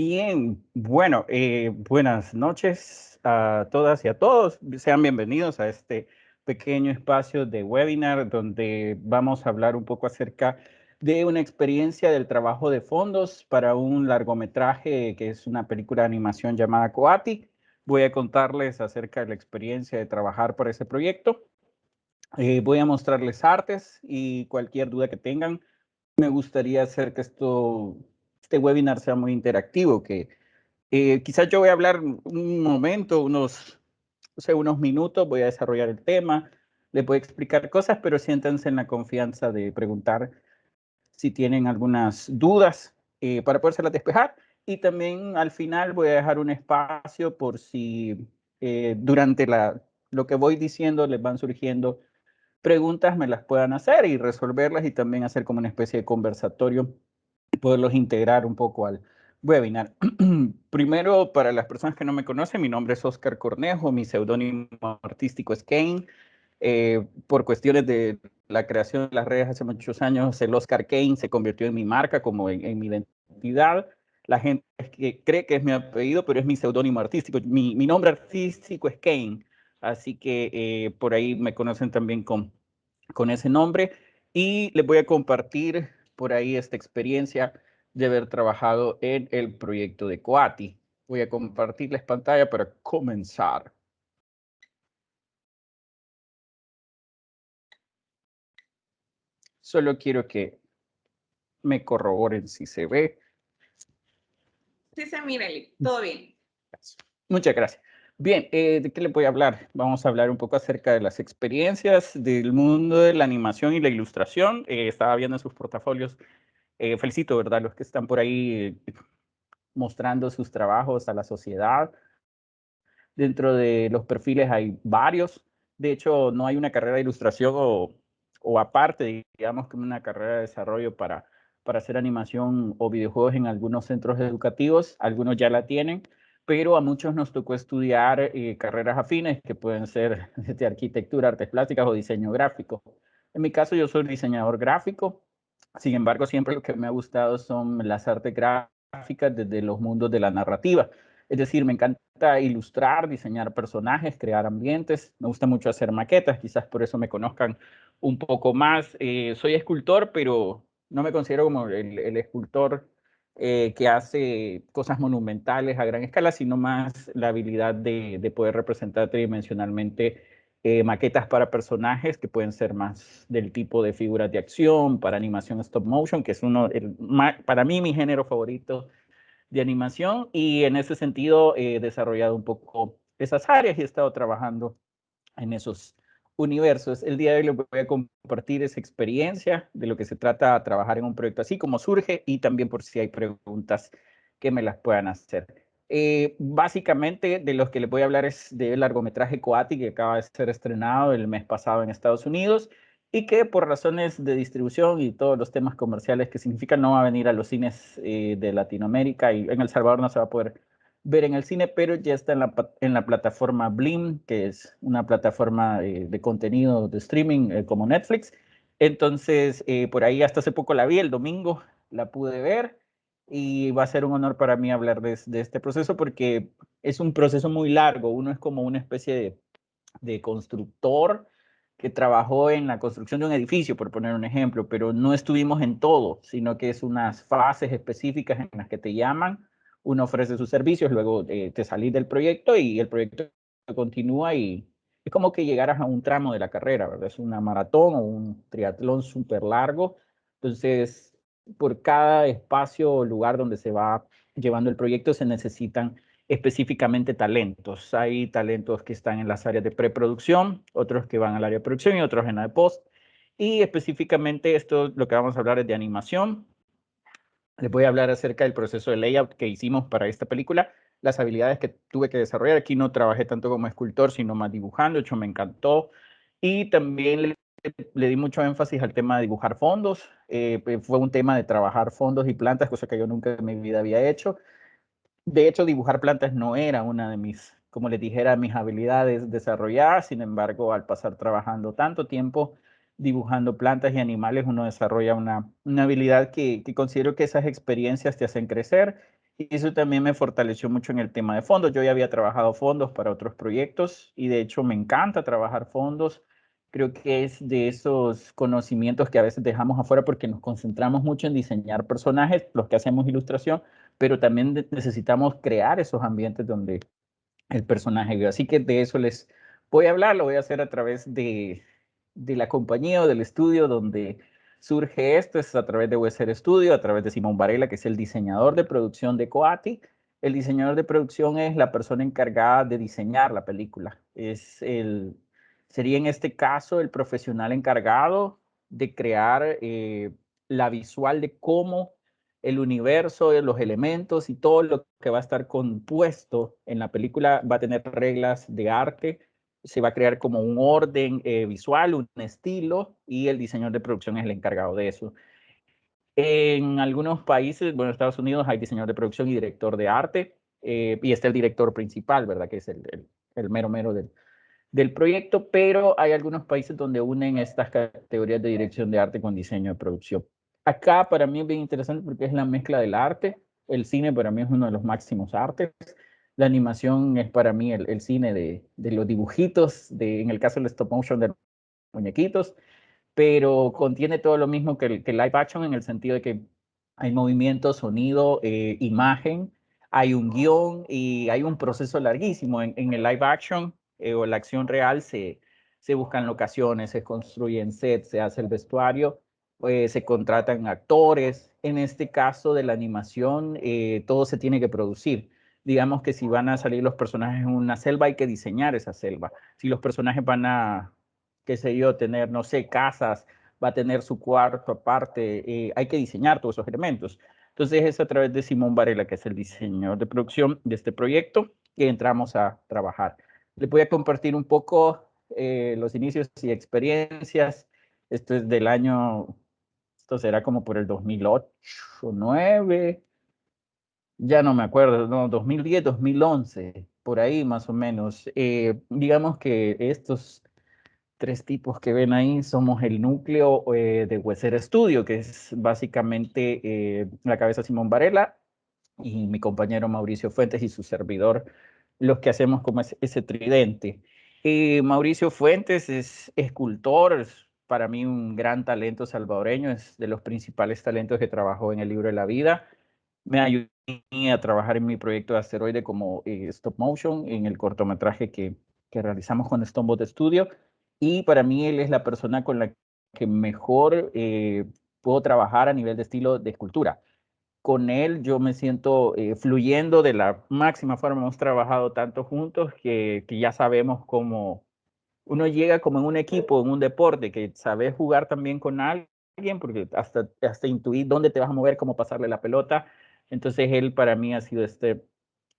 Bien, bueno, buenas noches a todas y a todos. Sean bienvenidos a este pequeño espacio de webinar donde vamos a hablar un poco acerca de una experiencia del trabajo de fondos para un largometraje que es una película de animación llamada Coati. Voy a contarles acerca de la experiencia de trabajar por ese proyecto. Voy a mostrarles artes y cualquier duda que tengan. Me gustaría hacer que este webinar sea muy interactivo, que quizás yo voy a hablar un momento, unos minutos, voy a desarrollar el tema, les voy a explicar cosas, pero siéntanse en la confianza de preguntar si tienen algunas dudas para podérselas despejar. Y también al final voy a dejar un espacio por si durante lo que voy diciendo les van surgiendo preguntas, me las puedan hacer y resolverlas y también hacer como una especie de conversatorio y poderlos integrar un poco al webinar. Primero, para las personas que no me conocen, mi nombre es Oscar Cornejo, mi seudónimo artístico es Kane. Por cuestiones de la creación de las redes hace muchos años, el Oscar Kane se convirtió en mi marca, como en mi identidad. La gente cree que es mi apellido, pero es mi seudónimo artístico. Mi nombre artístico es Kane, así que por ahí me conocen también con ese nombre. Y les voy a compartir por ahí esta experiencia de haber trabajado en el proyecto de Coati. Voy a compartirles pantalla para comenzar. Solo quiero que me corroboren si se ve. Sí se mira, todo bien. Muchas gracias. Bien, ¿de qué les voy a hablar? Vamos a hablar un poco acerca de las experiencias del mundo de la animación y la ilustración. Estaba viendo en sus portafolios. Felicito, ¿verdad? Los que están por ahí mostrando sus trabajos a la sociedad. Dentro de los perfiles hay varios. De hecho, no hay una carrera de ilustración o aparte, digamos, que una carrera de desarrollo para hacer animación o videojuegos en algunos centros educativos. Algunos ya la tienen, pero a muchos nos tocó estudiar carreras afines que pueden ser de arquitectura, artes plásticas o diseño gráfico. En mi caso, yo soy diseñador gráfico. Sin embargo, siempre lo que me ha gustado son las artes gráficas desde los mundos de la narrativa. Es decir, me encanta ilustrar, diseñar personajes, crear ambientes. Me gusta mucho hacer maquetas, quizás por eso me conozcan un poco más. Soy escultor, pero no me considero como el escultor que hace cosas monumentales a gran escala, sino más la habilidad de poder representar tridimensionalmente maquetas para personajes que pueden ser más del tipo de figuras de acción, para animación stop motion, que es para mí mi género favorito de animación, y en ese sentido he desarrollado un poco esas áreas y he estado trabajando en esos universos. El día de hoy les voy a compartir esa experiencia de lo que se trata trabajar en un proyecto así, como surge, y también por si hay preguntas que me las puedan hacer. Básicamente de los que les voy a hablar es del largometraje Coati, que acaba de ser estrenado el mes pasado en Estados Unidos y que por razones de distribución y todos los temas comerciales que significan no va a venir a los cines de Latinoamérica, y en El Salvador no se va a poder ver en el cine, pero ya está en la plataforma Blim, que es una plataforma de contenido de streaming como Netflix. Entonces, por ahí hasta hace poco la vi, el domingo la pude ver, y va a ser un honor para mí hablar de este proceso porque es un proceso muy largo. Uno es como una especie de constructor que trabajó en la construcción de un edificio, por poner un ejemplo, pero no estuvimos en todo, sino que es unas fases específicas en las que te llaman, uno ofrece sus servicios, luego te salís del proyecto y el proyecto continúa, y es como que llegaras a un tramo de la carrera, ¿verdad? Es una maratón o un triatlón súper largo. Entonces, por cada espacio o lugar donde se va llevando el proyecto se necesitan específicamente talentos. Hay talentos que están en las áreas de preproducción, otros que van al área de producción y otros en la de post. Y específicamente esto, lo que vamos a hablar es de animación. Les voy a hablar acerca del proceso de layout que hicimos para esta película, las habilidades que tuve que desarrollar. Aquí no trabajé tanto como escultor, sino más dibujando. De hecho, me encantó. Y también le di mucho énfasis al tema de dibujar fondos. Fue un tema de trabajar fondos y plantas, cosa que yo nunca en mi vida había hecho. De hecho, dibujar plantas no era una de mis, como les dijera, mis habilidades desarrolladas. Sin embargo, al pasar trabajando tanto tiempo dibujando plantas y animales, uno desarrolla una habilidad que considero que esas experiencias te hacen crecer Y eso también me fortaleció mucho en el tema de fondos. Yo ya había trabajado fondos para otros proyectos y de hecho me encanta trabajar fondos. Creo que es de esos conocimientos que a veces dejamos afuera porque nos concentramos mucho en diseñar personajes, los que hacemos ilustración, pero también necesitamos crear esos ambientes donde el personaje vive. Así que de eso les voy a hablar, lo voy a hacer a través de la compañía o del estudio donde surge esto, es a través de Weser Studio, a través de Simón Varela, que es el diseñador de producción de Coati. El diseñador de producción es la persona encargada de diseñar la película. Sería en este caso el profesional encargado de crear la visual de cómo el universo, los elementos y todo lo que va a estar compuesto en la película va a tener reglas de arte, se va a crear como un orden visual, un estilo, y el diseñador de producción es el encargado de eso. En algunos países, bueno, en Estados Unidos hay diseñador de producción y director de arte, y está el director principal, ¿verdad? Que es el mero mero del proyecto, pero hay algunos países donde unen estas categorías de dirección de arte con diseño de producción. Acá para mí es bien interesante porque es la mezcla del arte. El cine para mí es uno de los máximos artes. La animación es para mí el cine de los dibujitos, en el caso del stop motion de muñequitos, pero contiene todo lo mismo que live action en el sentido de que hay movimiento, sonido, imagen, hay un guión y hay un proceso larguísimo. En el live action o la acción real se buscan locaciones, se construyen sets, se hace el vestuario, se contratan actores. En este caso de la animación, todo se tiene que producir. Digamos que si van a salir los personajes en una selva, hay que diseñar esa selva. Si los personajes van a, qué sé yo, tener, no sé, casas, va a tener su cuarto aparte, hay que diseñar todos esos elementos. Entonces es a través de Simón Varela, que es el diseñador de producción de este proyecto, que entramos a trabajar. Les voy a compartir un poco los inicios y experiencias. Esto es del año, esto será como por el 2008, 2009, ya no me acuerdo, no, 2010, 2011, por ahí más o menos. Digamos que estos tres tipos que ven ahí somos el núcleo de Weser Studio, que es básicamente la cabeza Simón Varela y mi compañero Mauricio Fuentes y su servidor, los que hacemos como ese tridente. Mauricio Fuentes es escultor, es para mí un gran talento salvadoreño, es de los principales talentos que trabajó en el libro de la vida. Me ayudó a trabajar en mi proyecto de asteroide como stop motion en el cortometraje que realizamos con Stonebot Studio. Y para mí él es la persona con la que mejor puedo trabajar a nivel de estilo de escultura. Con él yo me siento fluyendo de la máxima forma. Hemos trabajado tanto juntos que ya sabemos cómo uno llega como en un equipo, en un deporte, que sabes jugar también con alguien, porque hasta intuir dónde te vas a mover, cómo pasarle la pelota. Entonces él para mí ha sido este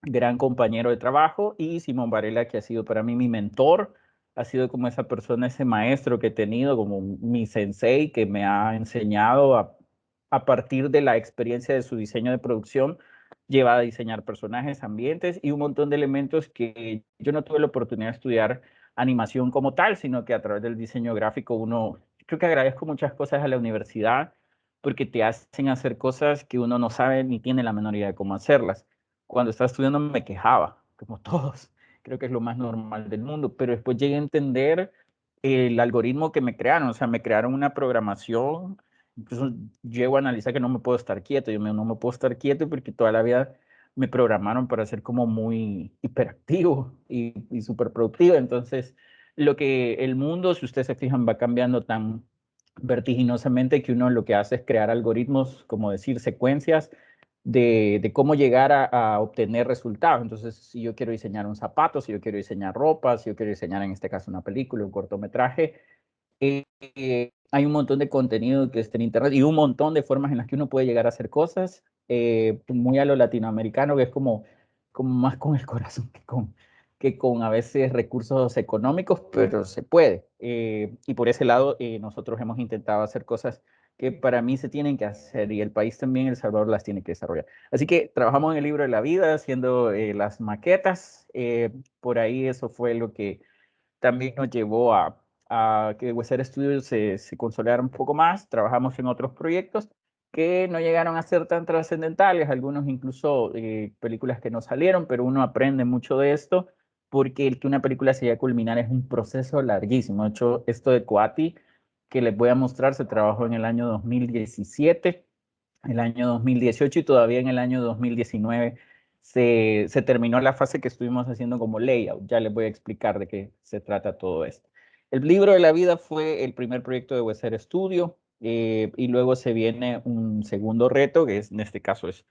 gran compañero de trabajo, y Simón Varela, que ha sido para mí mi mentor, ha sido como esa persona, ese maestro que he tenido, como mi sensei, que me ha enseñado a partir de la experiencia de su diseño de producción, lleva a diseñar personajes, ambientes y un montón de elementos que yo no tuve la oportunidad de estudiar animación como tal, sino que a través del diseño gráfico uno, creo que agradezco muchas cosas a la universidad porque te hacen hacer cosas que uno no sabe ni tiene la menor idea de cómo hacerlas. Cuando estaba estudiando me quejaba, como todos, creo que es lo más normal del mundo, pero después llegué a entender el algoritmo que me crearon, o sea, me crearon una programación, incluso llego a analizar que no me puedo estar quieto, no me puedo estar quieto porque toda la vida me programaron para ser como muy hiperactivo y súper productivo. Entonces, lo que el mundo, si ustedes se fijan, va cambiando tan vertiginosamente que uno lo que hace es crear algoritmos, como decir, secuencias de cómo llegar a obtener resultados. Entonces, si yo quiero diseñar un zapato, si yo quiero diseñar ropa, si yo quiero diseñar en este caso una película, un cortometraje, hay un montón de contenido que está en internet y un montón de formas en las que uno puede llegar a hacer cosas, muy a lo latinoamericano, que es como más con el corazón que con a veces recursos económicos, pero se puede. Y por ese lado, nosotros hemos intentado hacer cosas que para mí se tienen que hacer y el país también, El Salvador, las tiene que desarrollar. Así que trabajamos en el libro de la vida haciendo las maquetas. Por ahí eso fue lo que también nos llevó a que Weser Studios se consolidara un poco más. Trabajamos en otros proyectos que no llegaron a ser tan trascendentales, algunos incluso películas que no salieron, pero uno aprende mucho de esto, porque el que una película se llegue a culminar es un proceso larguísimo. De hecho, esto de Coati, que les voy a mostrar, se trabajó en el año 2017, el año 2018 y todavía en el año 2019 se terminó la fase que estuvimos haciendo como layout. Ya les voy a explicar de qué se trata todo esto. El libro de la vida fue el primer proyecto de Weser Studio, y luego se viene un segundo reto, que es, en este caso es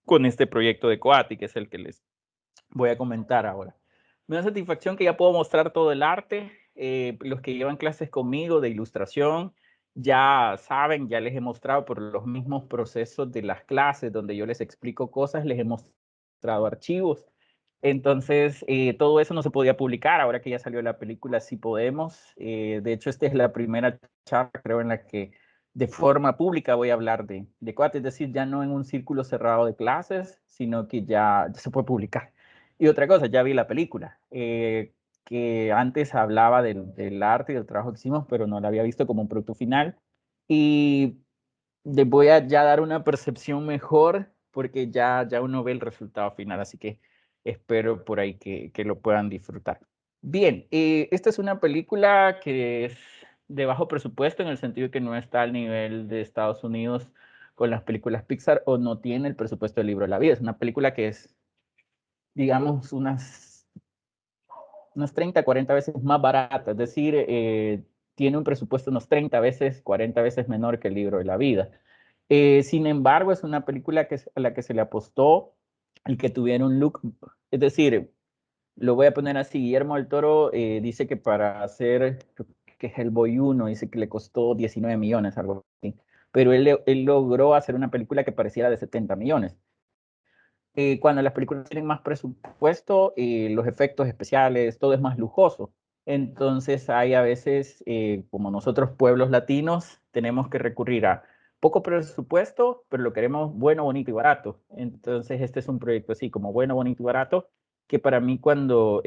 con este proyecto de Coati, que es el que les voy a comentar ahora. Me da satisfacción que ya puedo mostrar todo el arte. Los que llevan clases conmigo de ilustración ya saben, ya les he mostrado por los mismos procesos de las clases donde yo les explico cosas, les he mostrado archivos. Entonces, todo eso no se podía publicar. Ahora que ya salió la película, sí podemos. De hecho, esta es la primera charla, creo, en la que de forma pública voy a hablar de Coati, es decir, ya no en un círculo cerrado de clases, sino que ya se puede publicar. Y otra cosa, ya vi la película, que antes hablaba del arte y del trabajo que hicimos, pero no la había visto como un producto final. Y les voy a ya dar una percepción mejor porque ya uno ve el resultado final, así que espero por ahí que lo puedan disfrutar. Bien, esta es una película que es de bajo presupuesto en el sentido de que no está al nivel de Estados Unidos con las películas Pixar o no tiene el presupuesto del libro de la vida. Es una película que es, digamos, unas 30, 40 veces más barata, es decir, tiene un presupuesto unos 30 veces, 40 veces menor que el libro de la vida. Sin embargo, es una película a la que se le apostó el que tuviera un look, es decir, lo voy a poner así, Guillermo del Toro dice que para hacer, que Hellboy 1, dice que le costó 19 millones, algo así, pero él logró hacer una película que pareciera de 70 millones. Cuando las películas tienen más presupuesto, los efectos especiales, todo es más lujoso. Entonces hay a veces, como nosotros pueblos latinos, tenemos que recurrir a poco presupuesto, pero lo queremos bueno, bonito y barato. Entonces este es un proyecto así, como bueno, bonito y barato, que para mí cuando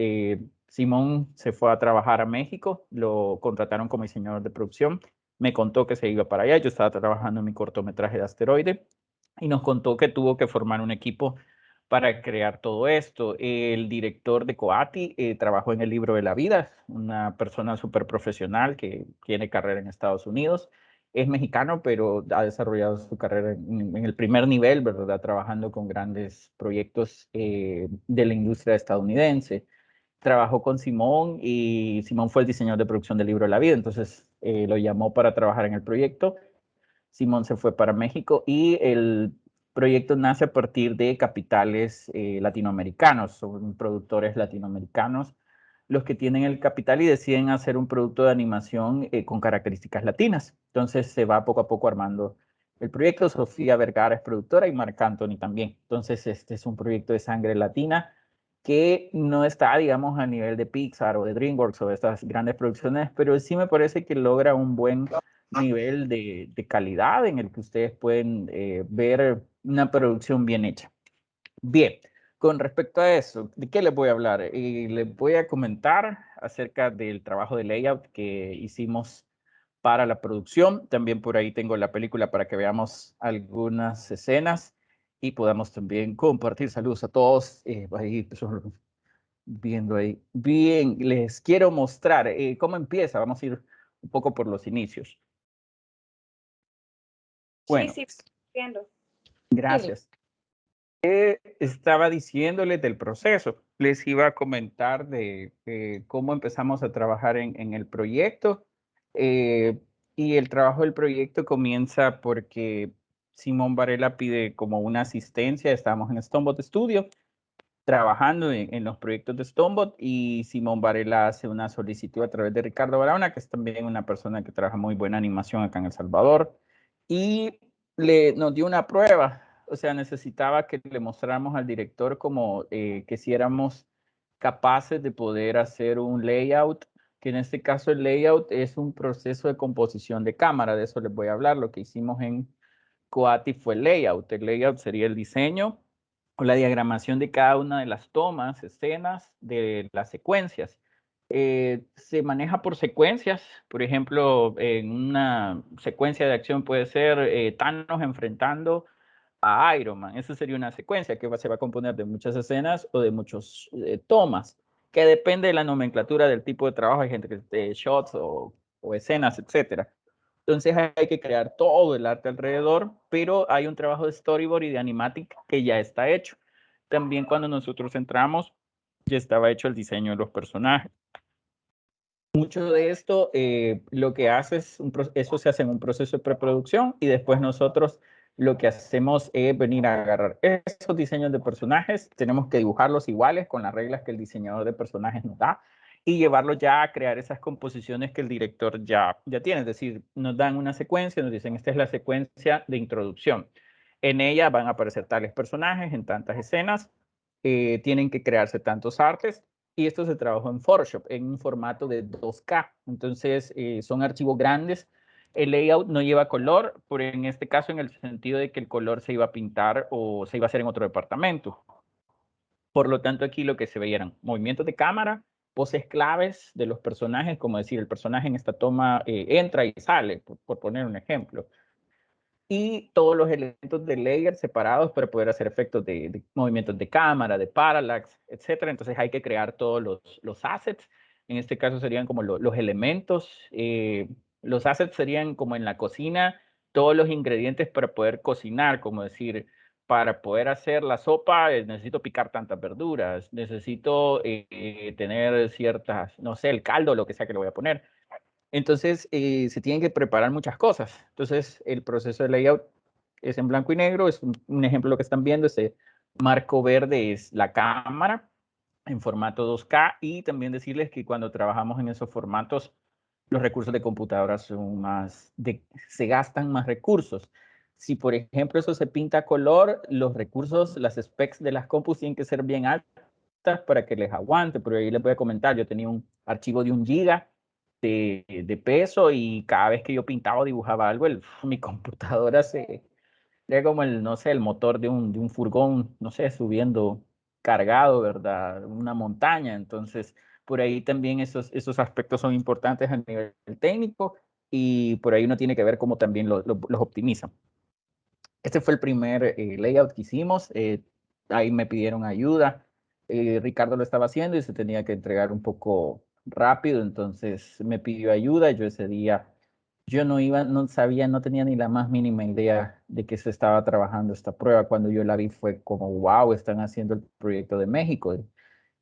Simón se fue a trabajar a México, lo contrataron como diseñador de producción, me contó que se iba para allá, yo estaba trabajando en mi cortometraje de Asteroide, y nos contó que tuvo que formar un equipo para crear todo esto. El director de Coati trabajó en el libro de la vida, una persona súper profesional que tiene carrera en Estados Unidos. Es mexicano, pero ha desarrollado su carrera en el primer nivel, ¿verdad? Trabajando con grandes proyectos de la industria estadounidense. Trabajó con Simón y Simón fue el diseñador de producción del libro de la vida, entonces lo llamó para trabajar en el proyecto. Simón se fue para México y el proyecto nace a partir de capitales latinoamericanos, son productores latinoamericanos los que tienen el capital y deciden hacer un producto de animación con características latinas. Entonces se va poco a poco armando el proyecto. Sofía Vergara es productora y Marc Anthony también. Entonces este es un proyecto de sangre latina que no está, digamos, a nivel de Pixar o de DreamWorks o de estas grandes producciones, pero sí me parece que logra un buen nivel de calidad en el que ustedes pueden ver una producción bien hecha. Bien, con respecto a eso, ¿de qué les voy a hablar? Les voy a comentar acerca del trabajo de layout que hicimos para la producción. También por ahí tengo la película para que veamos algunas escenas y podamos también compartir. Saludos a todos. Ahí, viendo ahí. Bien, les quiero mostrar cómo empieza. Vamos a ir un poco por los inicios. Sí, Bueno, sí, entiendo. gracias. Estaba diciéndoles del proceso. Les iba a comentar de cómo empezamos a trabajar en el proyecto. Y el trabajo del proyecto comienza porque Simón Varela pide como una asistencia. Estamos en Stonebot Studio trabajando en los proyectos de Stonebot y Simón Varela hace una solicitud a través de Ricardo Barahona, que es también una persona que trabaja muy buena animación acá en El Salvador, y nos dio una prueba. O sea, necesitaba que le mostráramos al director como que si éramos capaces de poder hacer un layout, que en este caso el layout es un proceso de composición de cámara, de eso les voy a hablar. Lo que hicimos en Coati fue el layout. El layout sería el diseño o la diagramación de cada una de las tomas, escenas de las secuencias. Se maneja por secuencias. Por ejemplo, en una secuencia de acción puede ser Thanos enfrentando a Iron Man. Esa sería una secuencia que se va a componer de muchas escenas o de muchos tomas, que depende de la nomenclatura del tipo de trabajo. Hay gente que de shots o escenas, etcétera. Entonces hay que crear todo el arte alrededor, pero hay un trabajo de storyboard y de animatic que ya está hecho. También cuando nosotros entramos, ya estaba hecho el diseño de los personajes. Mucho de esto lo que hace es, eso se hace en un proceso de preproducción y después nosotros lo que hacemos es venir a agarrar esos diseños de personajes, tenemos que dibujarlos iguales con las reglas que el diseñador de personajes nos da y llevarlos ya a crear esas composiciones que el director ya tiene. Es decir, nos dan una secuencia, nos dicen, esta es la secuencia de introducción. En ella van a aparecer tales personajes en tantas escenas, tienen que crearse tantos artes y esto se trabajó en Photoshop en un formato de 2K. Entonces, son archivos grandes. El layout no lleva color, pero en este caso en el sentido de que el color se iba a pintar o se iba a hacer en otro departamento. Por lo tanto, aquí lo que se veía eran movimientos de cámara, poses claves de los personajes, como decir, el personaje en esta toma entra y sale, por poner un ejemplo, y todos los elementos de layer separados para poder hacer efectos de movimientos de cámara, de parallax, etcétera. Entonces hay que crear todos los assets. En este caso serían como los elementos. Los assets serían como en la cocina, todos los ingredientes para poder cocinar, como decir, para poder hacer la sopa necesito picar tantas verduras, necesito tener ciertas, no sé, el caldo, lo que sea que le voy a poner. Entonces, se tienen que preparar muchas cosas. Entonces, el proceso de layout es en blanco y negro. Es un ejemplo lo que están viendo. Ese marco verde es la cámara en formato 2K. Y también decirles que cuando trabajamos en esos formatos, los recursos de computadora son se gastan más recursos. Si, por ejemplo, eso se pinta a color, los recursos, las specs de las compus tienen que ser bien altas para que les aguante. Pero ahí les voy a comentar, yo tenía un archivo de 1 GB de peso y cada vez que yo pintaba o dibujaba algo, mi computadora era como no sé, el motor de un furgón, no sé, subiendo cargado, ¿verdad? Una montaña. Entonces, por ahí también esos aspectos son importantes a nivel técnico y por ahí uno tiene que ver cómo también los optimiza. Este fue el primer layout que hicimos. Ahí me pidieron ayuda. Ricardo lo estaba haciendo y se tenía que entregar un poco rápido, entonces me pidió ayuda. Yo ese día, yo no sabía, no tenía ni la más mínima idea de que se estaba trabajando esta prueba. Cuando yo la vi fue como, wow, están haciendo el proyecto de México.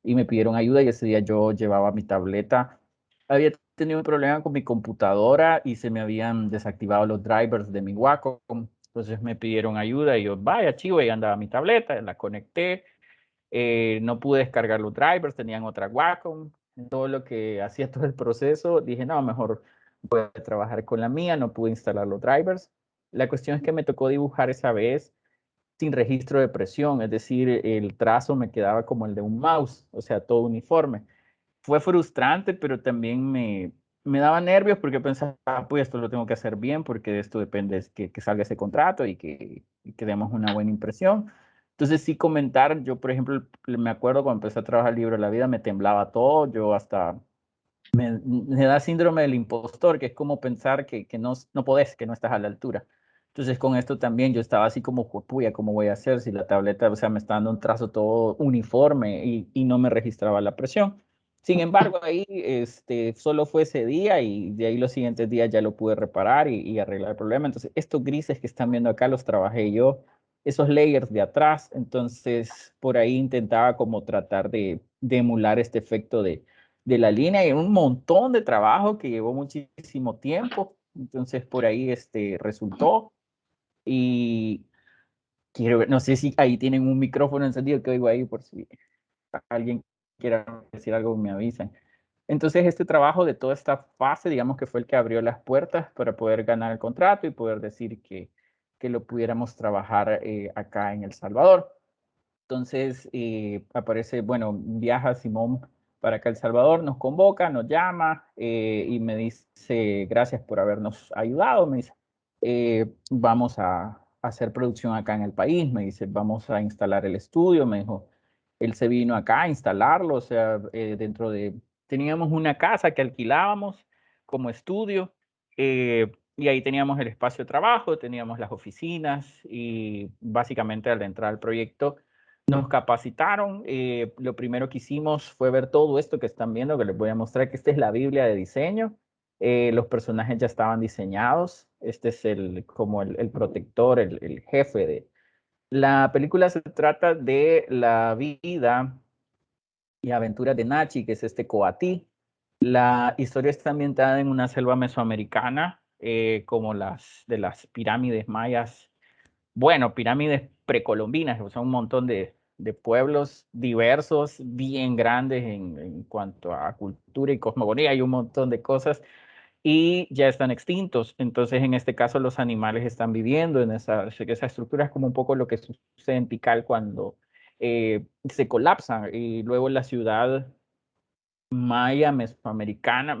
Y me pidieron ayuda y ese día yo llevaba mi tableta. Había tenido un problema con mi computadora y se me habían desactivado los drivers de mi Wacom. Entonces me pidieron ayuda y yo, vaya, chivo, y andaba mi tableta, la conecté. No pude descargar los drivers, tenían otra Wacom. Todo lo que hacía todo el proceso, dije, no, mejor voy a trabajar con la mía, no pude instalar los drivers. La cuestión es que me tocó dibujar esa vez sin registro de presión, es decir, el trazo me quedaba como el de un mouse, o sea, todo uniforme. Fue frustrante, pero también me daba nervios porque pensaba, pues esto lo tengo que hacer bien porque de esto depende que salga ese contrato y que demos una buena impresión. Entonces sí comentar, yo por ejemplo me acuerdo cuando empecé a trabajar el libro de la vida, me temblaba todo, yo hasta me da síndrome del impostor, que es como pensar que no podés, que no estás a la altura. Entonces con esto también yo estaba así como, puya, ¿cómo voy a hacer si la tableta, o sea, me está dando un trazo todo uniforme y no me registraba la presión? Sin embargo, ahí solo fue ese día y de ahí los siguientes días ya lo pude reparar y arreglar el problema. Entonces, estos grises que están viendo acá los trabajé yo, esos layers de atrás. Entonces, por ahí intentaba como tratar de emular este efecto de la línea y un montón de trabajo que llevó muchísimo tiempo. Entonces, por ahí resultó y quiero ver, no sé si ahí tienen un micrófono encendido que oigo ahí por si alguien quiera decir algo, me avisan. Entonces, este trabajo de toda esta fase, digamos que fue el que abrió las puertas para poder ganar el contrato y poder decir que lo pudiéramos trabajar acá en El Salvador. Entonces, aparece, bueno, viaja Simón para acá a El Salvador, nos convoca, nos llama y me dice, gracias por habernos ayudado, me dice, vamos a hacer producción acá en el país, me dice, vamos a instalar el estudio, me dijo, él se vino acá a instalarlo, o sea, dentro de Teníamos una casa que alquilábamos como estudio, y ahí teníamos el espacio de trabajo, teníamos las oficinas y básicamente al entrar al proyecto nos capacitaron. Lo primero que hicimos fue ver todo esto que están viendo, que les voy a mostrar, que esta es la Biblia de diseño. Los personajes ya estaban diseñados. Este es como el protector, el jefe de... La película se trata de la vida y aventuras de Nachi, que es este coatí. La historia está ambientada en una selva mesoamericana, como las de las pirámides mayas. Bueno, pirámides precolombinas, o sea, un montón de pueblos diversos, bien grandes en cuanto a cultura y cosmogonía, hay un montón de cosas y ya están extintos. Entonces, en este caso, los animales están viviendo en esa estructura. Es como un poco lo que sucede en Tikal cuando se colapsan y luego la ciudad maya mesoamericana,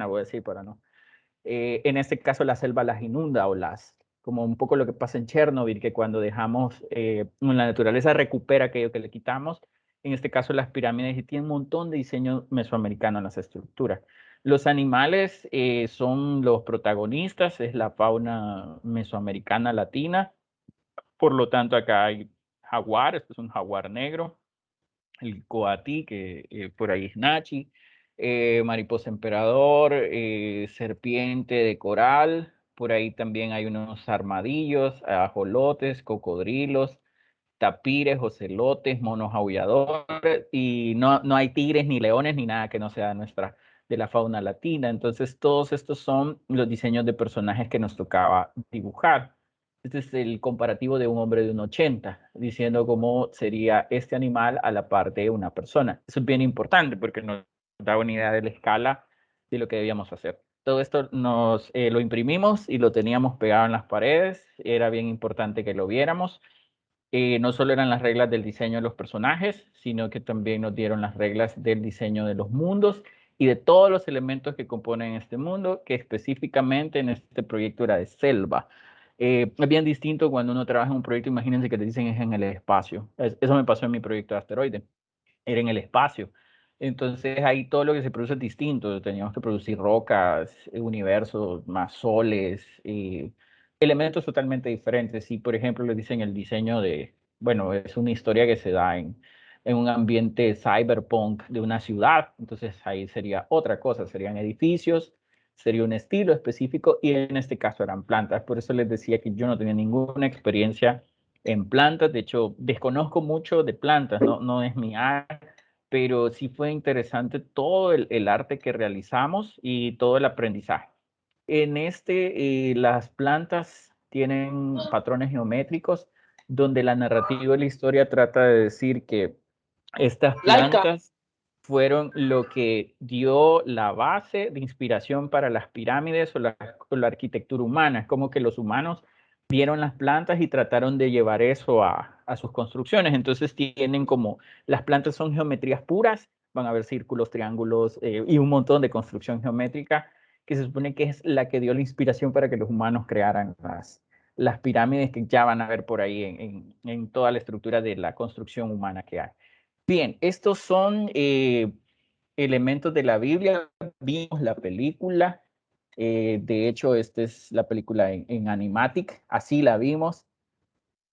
voy a decir para no. En este caso, la selva las inunda o como un poco lo que pasa en Chernobyl, que cuando dejamos, la naturaleza recupera aquello que le quitamos. En este caso, las pirámides y tienen un montón de diseño mesoamericano en las estructuras. Los animales son los protagonistas, es la fauna mesoamericana latina. Por lo tanto, acá hay jaguar, esto es un jaguar negro, el coatí, que por ahí es Nachi, mariposa emperador, serpiente de coral, por ahí también hay unos armadillos, ajolotes, cocodrilos, tapires, ocelotes, monos aulladores, y no hay tigres ni leones ni nada que no sea de la fauna latina. Entonces, todos estos son los diseños de personajes que nos tocaba dibujar. Este es el comparativo de un hombre de 1,80, diciendo cómo sería este animal a la par de una persona. Eso es bien importante porque nos da una idea de la escala de lo que debíamos hacer. Todo esto lo imprimimos y lo teníamos pegado en las paredes. Era bien importante que lo viéramos. No solo eran las reglas del diseño de los personajes, sino que también nos dieron las reglas del diseño de los mundos y de todos los elementos que componen este mundo, que específicamente en este proyecto era de selva. Es bien distinto cuando uno trabaja en un proyecto, imagínense que te dicen es en el espacio. Eso me pasó en mi proyecto de asteroide, era en el espacio. Entonces ahí todo lo que se produce es distinto. Teníamos que producir rocas, universos, más soles, elementos totalmente diferentes. Y por ejemplo les dicen el diseño bueno, es una historia que se da en un ambiente cyberpunk de una ciudad. Entonces ahí sería otra cosa, serían edificios, sería un estilo específico y en este caso eran plantas. Por eso les decía que yo no tenía ninguna experiencia en plantas. De hecho, desconozco mucho de plantas, no es mi área, pero sí fue interesante todo el arte que realizamos y todo el aprendizaje. Las plantas tienen patrones geométricos donde la narrativa y la historia trata de decir que estas plantas fueron lo que dio la base de inspiración para las pirámides o la arquitectura humana. Es como que los humanos vieron las plantas y trataron de llevar eso a sus construcciones. Entonces tienen como, las plantas son geometrías puras, van a haber círculos, triángulos y un montón de construcción geométrica que se supone que es la que dio la inspiración para que los humanos crearan las pirámides que ya van a ver por ahí en toda la estructura de la construcción humana que hay. Bien, estos son elementos de la Biblia. Vimos la película. De hecho, esta es la película en Animatic. Así la vimos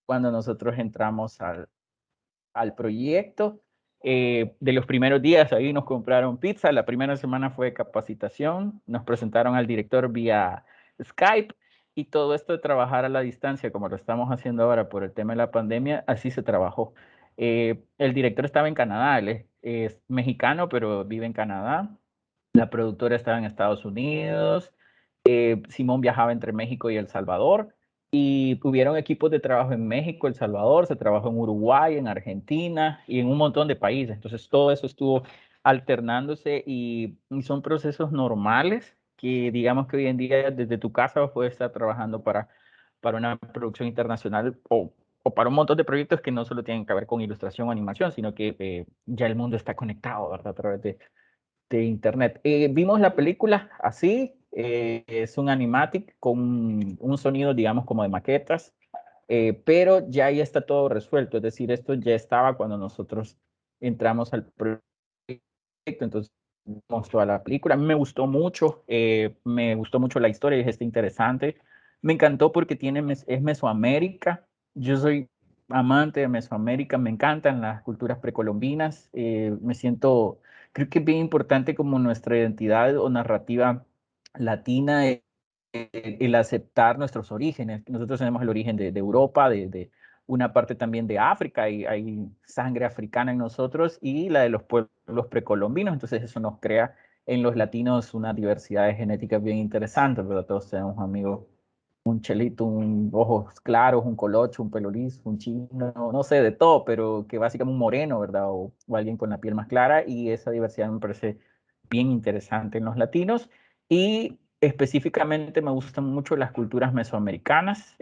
cuando nosotros entramos al proyecto. De los primeros días ahí nos compraron pizza. La primera semana fue capacitación. Nos presentaron al director vía Skype y todo esto de trabajar a la distancia, como lo estamos haciendo ahora por el tema de la pandemia, así se trabajó. El director estaba en Canadá, él es mexicano, pero vive en Canadá. La productora estaba en Estados Unidos. Simón viajaba entre México y El Salvador y tuvieron equipos de trabajo en México, El Salvador, se trabajó en Uruguay, en Argentina y en un montón de países. Entonces todo eso estuvo alternándose y son procesos normales que digamos que hoy en día desde tu casa puedes estar trabajando para una producción internacional o para un montón de proyectos que no solo tienen que ver con ilustración o animación, sino que ya el mundo está conectado, ¿verdad? A través de internet. Vimos la película así, es un animatic con un sonido, digamos, como de maquetas, pero ya ahí está todo resuelto, es decir, esto ya estaba cuando nosotros entramos al proyecto, entonces toda la película. A mí me gustó mucho la historia, es interesante. Me encantó porque es Mesoamérica. Yo soy amante de Mesoamérica, me encantan las culturas precolombinas. Creo que es bien importante como nuestra identidad o narrativa latina, el aceptar nuestros orígenes. Nosotros tenemos el origen de Europa, de una parte también de África, y hay sangre africana en nosotros y la de los pueblos precolombinos, entonces eso nos crea en los latinos una diversidad de genética bien interesante, ¿verdad? Todos tenemos amigos, un chelito, un ojos claros, un colocho, un pelo liso, un chino, no sé, de todo, pero que básicamente un moreno, ¿verdad? O alguien con la piel más clara, y esa diversidad me parece bien interesante en los latinos. Y específicamente me gustan mucho las culturas mesoamericanas,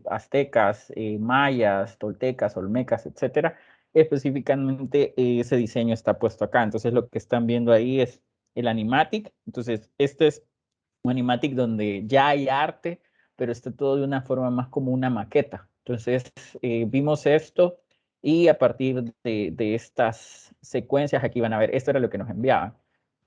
aztecas, mayas, toltecas, olmecas, etcétera. Específicamente ese diseño está puesto acá. Entonces lo que están viendo ahí es el animatic. Entonces este es un animatic donde ya hay arte, pero está todo de una forma más como una maqueta. Entonces vimos esto y a partir de estas secuencias, aquí van a ver, esto era lo que nos enviaban.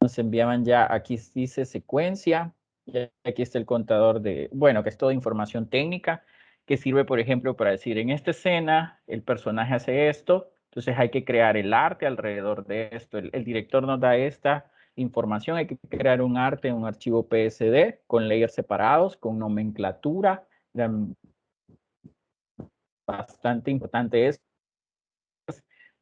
Nos enviaban ya, aquí dice secuencia, y aquí está el contador bueno, que es toda información técnica, que sirve, por ejemplo, para decir, en esta escena, el personaje hace esto, entonces hay que crear el arte alrededor de esto. El director nos da esta información, hay que crear un arte, un archivo PSD con layers separados, con nomenclatura, bastante importante es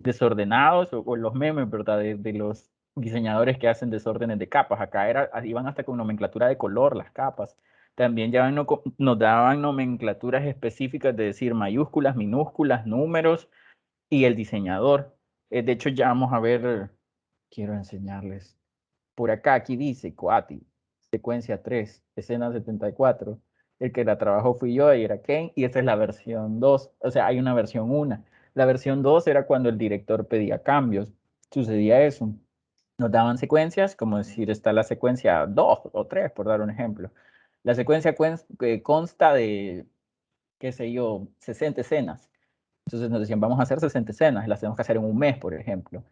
desordenados, o los memes, ¿verdad? De los diseñadores que hacen desórdenes de capas. Acá iban hasta con nomenclatura de color las capas. También ya nos daban nomenclaturas específicas de decir mayúsculas, minúsculas, números y el diseñador. De hecho, ya vamos a ver, quiero enseñarles. Por acá, aquí dice Coati, secuencia 3, escena 74. El que la trabajó fui yo y era Ken, y esta es la versión 2. O sea, hay una versión 1. La versión 2 era cuando el director pedía cambios. Sucedía eso. Nos daban secuencias, como decir, está la secuencia 2 o 3, por dar un ejemplo. La secuencia consta de, qué sé yo, 60 escenas. Entonces nos decían, vamos a hacer 60 escenas, las tenemos que hacer en un mes, por ejemplo.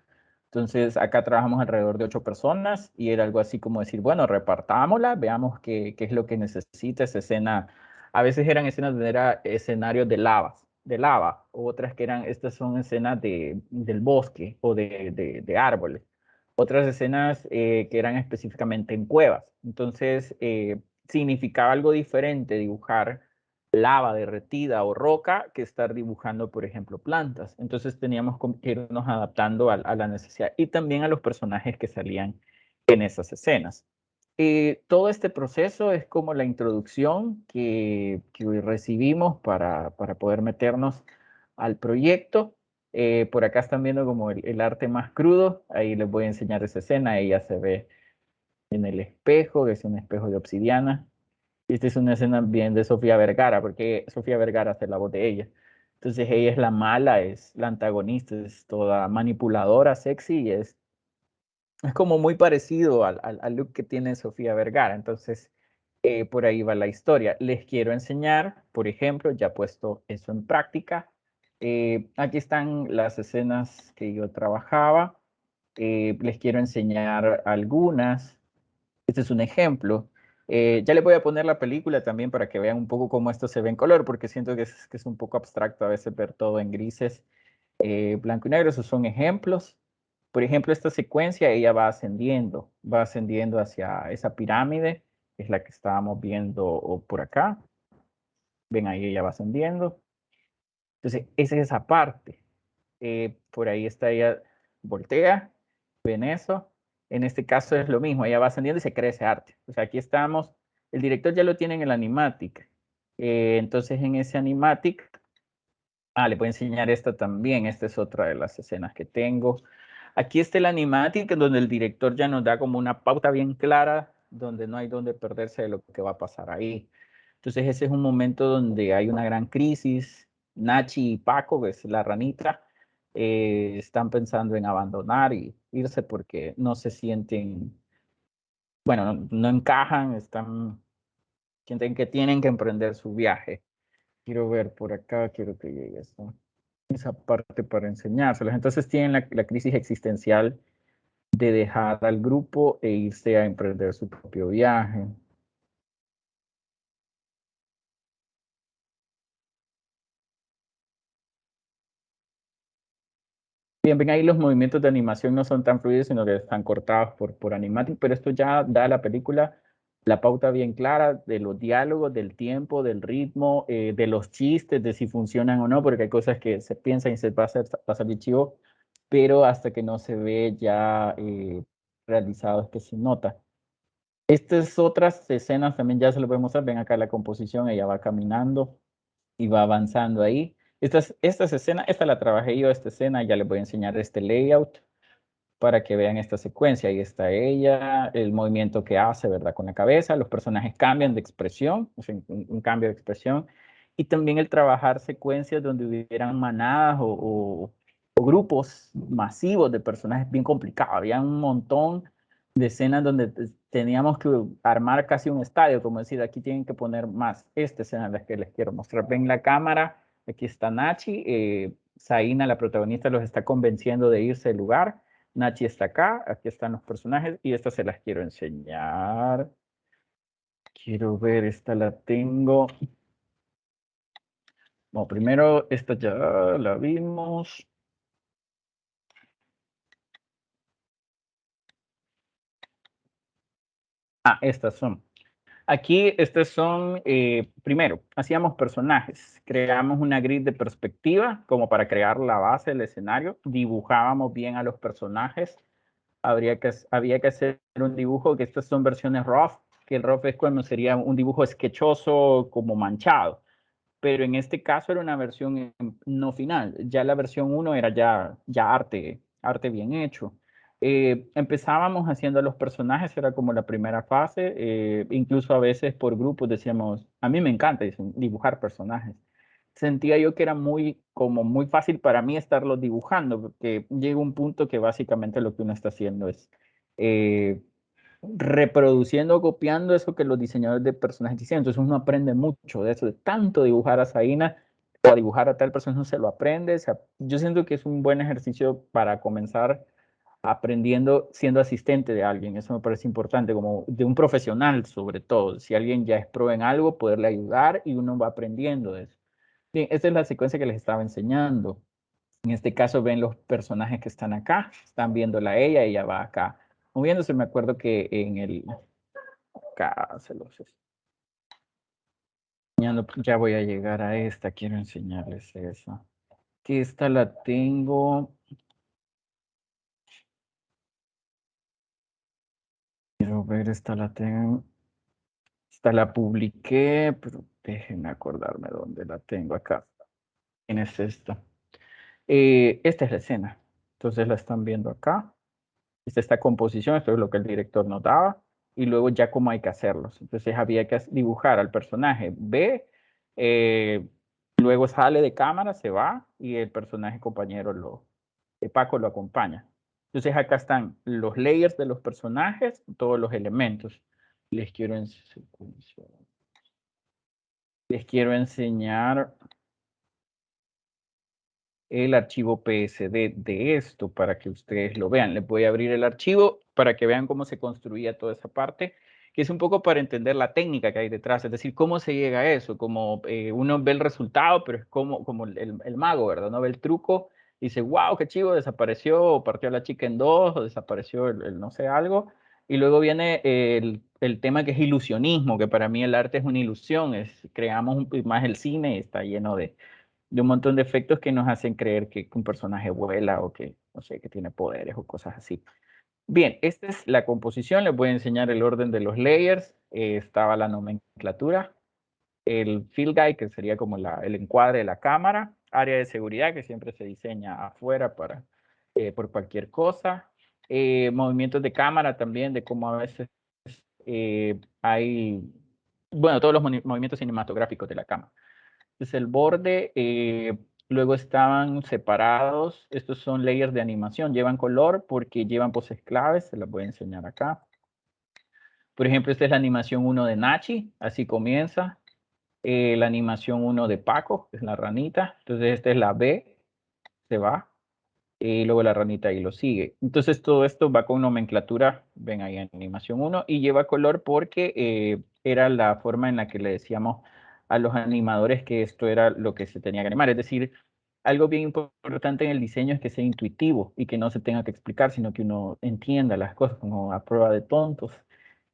Entonces, acá trabajamos alrededor de 8 personas y era algo así como decir, bueno, repartámosla, veamos qué es lo que necesita esa escena. A veces eran escenas donde era escenarios de lava, otras que estas son escenas del bosque o de árboles. Otras escenas que eran específicamente en cuevas. Entonces, significaba algo diferente dibujar lava derretida o roca que estar dibujando, por ejemplo, plantas. Entonces teníamos que irnos adaptando a la necesidad y también a los personajes que salían en esas escenas. Todo este proceso es como la introducción que recibimos para poder meternos al proyecto. Por acá están viendo como el arte más crudo. Ahí les voy a enseñar esa escena. Ella se ve en el espejo, que es un espejo de obsidiana. Esta es una escena bien de Sofía Vergara, porque Sofía Vergara hace la voz de ella. Entonces ella es la mala, es la antagonista, es toda manipuladora, sexy, y es como muy parecido al look que tiene Sofía Vergara. Entonces por ahí va la historia. Les quiero enseñar, por ejemplo, ya he puesto eso en práctica. Aquí están las escenas que yo trabajaba. Les quiero enseñar algunas. Este es un ejemplo. Ya le voy a poner la película también para que vean un poco cómo esto se ve en color, porque siento que es un poco abstracto a veces ver todo en grises, blanco y negro. Esos son ejemplos. Por ejemplo, esta secuencia, ella va ascendiendo hacia esa pirámide, que es la que estábamos viendo por acá. Ven ahí, ella va ascendiendo. Entonces, esa es esa parte. Por ahí está ella, voltea, ven eso. En este caso es lo mismo, ella va ascendiendo y se crea ese arte. O sea, aquí estamos, el director ya lo tiene en el animatic. Entonces en ese animatic, le voy a enseñar esta también, esta es otra de las escenas que tengo. Aquí está el animatic, donde el director ya nos da como una pauta bien clara, donde no hay donde perderse de lo que va a pasar ahí. Entonces ese es un momento donde hay una gran crisis. Nachi y Paco, que es la ranita, están pensando en abandonar y irse porque no se sienten, bueno, no encajan, sienten que tienen que emprender su viaje. Quiero ver por acá, quiero que llegue esa parte para enseñárselos. Entonces tienen la crisis existencial de dejar al grupo e irse a emprender su propio viaje. Bien, ven ahí los movimientos de animación no son tan fluidos, sino que están cortados por Animatic, pero esto ya da a la película la pauta bien clara de los diálogos, del tiempo, del ritmo, de los chistes, de si funcionan o no, porque hay cosas que se piensan y se va a salir chivo, pero hasta que no se ve ya realizado es que se nota. Estas otras escenas también ya se lo podemos ver, ven acá la composición, ella va caminando y va avanzando ahí. Estas escenas, esta la trabajé yo, esta escena, ya les voy a enseñar este layout para que vean esta secuencia. Ahí está ella, el movimiento que hace, ¿verdad? Con la cabeza, los personajes cambian de expresión, o sea, un cambio de expresión, y también el trabajar secuencias donde hubieran manadas o grupos masivos de personajes bien complicados. Había un montón de escenas donde teníamos que armar casi un estadio, como decir, aquí tienen que poner más. Esta escena es la que les quiero mostrar. Ven la cámara, aquí está Nachi, Zaina, la protagonista, los está convenciendo de irse del lugar. Nachi está acá, aquí están los personajes y estas se las quiero enseñar. Quiero ver, esta la tengo. Bueno, primero esta ya la vimos. Ah, estas son. Aquí, estas son, primero, hacíamos personajes, creamos una grid de perspectiva como para crear la base del escenario, dibujábamos bien a los personajes, había que hacer un dibujo, que estas son versiones rough, que el rough es cuando sería un dibujo sketchoso como manchado, pero en este caso era una versión no final, ya la versión 1 era ya arte bien hecho. Empezábamos haciendo los personajes, era como la primera fase, incluso a veces por grupos decíamos, a mí me encanta dibujar personajes. Sentía yo que era como muy fácil para mí estarlos dibujando, porque llega un punto que básicamente lo que uno está haciendo es reproduciendo, copiando eso que los diseñadores de personajes dicen. Entonces uno aprende mucho de eso, de tanto dibujar a Zaina o a dibujar a tal persona, uno se lo aprende. O sea, yo siento que es un buen ejercicio para comenzar aprendiendo siendo asistente de alguien. Eso me parece importante, como de un profesional sobre todo. Si alguien ya es pro en algo, poderle ayudar y uno va aprendiendo de eso. Bien, esta es la secuencia que les estaba enseñando. En este caso ven los personajes que están acá, están viéndola a ella, ella va acá moviéndose. Me acuerdo que en el... Acá se los estoy enseñando, ya voy a llegar a esta, quiero enseñarles eso. Que esta la tengo... Quiero ver, esta la tengo... Esta la publiqué, pero déjenme acordarme dónde la tengo acá. ¿Quién es esta? Esta es la escena. Entonces la están viendo acá. Esta composición, esto es lo que el director nos daba, y luego ya cómo hay que hacerlos. Entonces había que dibujar al personaje B, luego sale de cámara, se va, y el personaje compañero, Paco lo acompaña. Entonces acá están los layers de los personajes, todos los elementos. Les quiero, les quiero enseñar el archivo PSD de esto para que ustedes lo vean. Les voy a abrir el archivo para que vean cómo se construía toda esa parte, que es un poco para entender la técnica que hay detrás, es decir, cómo se llega a eso, como uno ve el resultado, pero es como el mago, ¿verdad? No ve el truco y dice, wow, qué chivo, desapareció, o partió a la chica en dos, o desapareció el no sé algo. Y luego viene el tema que es ilusionismo, que para mí el arte es una ilusión, creamos más el cine, está lleno de un montón de efectos que nos hacen creer que un personaje vuela o que, no sé, que tiene poderes o cosas así. Bien, esta es la composición. Les voy a enseñar el orden de los layers. Estaba la nomenclatura, el field guide, que sería como el encuadre de la cámara, área de seguridad, que siempre se diseña afuera por cualquier cosa, movimientos de cámara también, de cómo a veces hay, bueno, todos los movimientos cinematográficos de la cámara. Es el borde, luego estaban separados, estos son layers de animación, llevan color porque llevan poses claves, se las voy a enseñar acá. Por ejemplo, esta es la animación 1 de Nachi, así comienza. La animación 1 de Paco, que es la ranita. Entonces esta es la B, se va. y luego la ranita ahí lo sigue. Entonces todo esto va con nomenclatura, ven ahí en animación 1, y lleva color porque era la forma en la que le decíamos a los animadores que esto era lo que se tenía que animar. Es decir, algo bien importante en el diseño es que sea intuitivo y que no se tenga que explicar, sino que uno entienda las cosas como a prueba de tontos.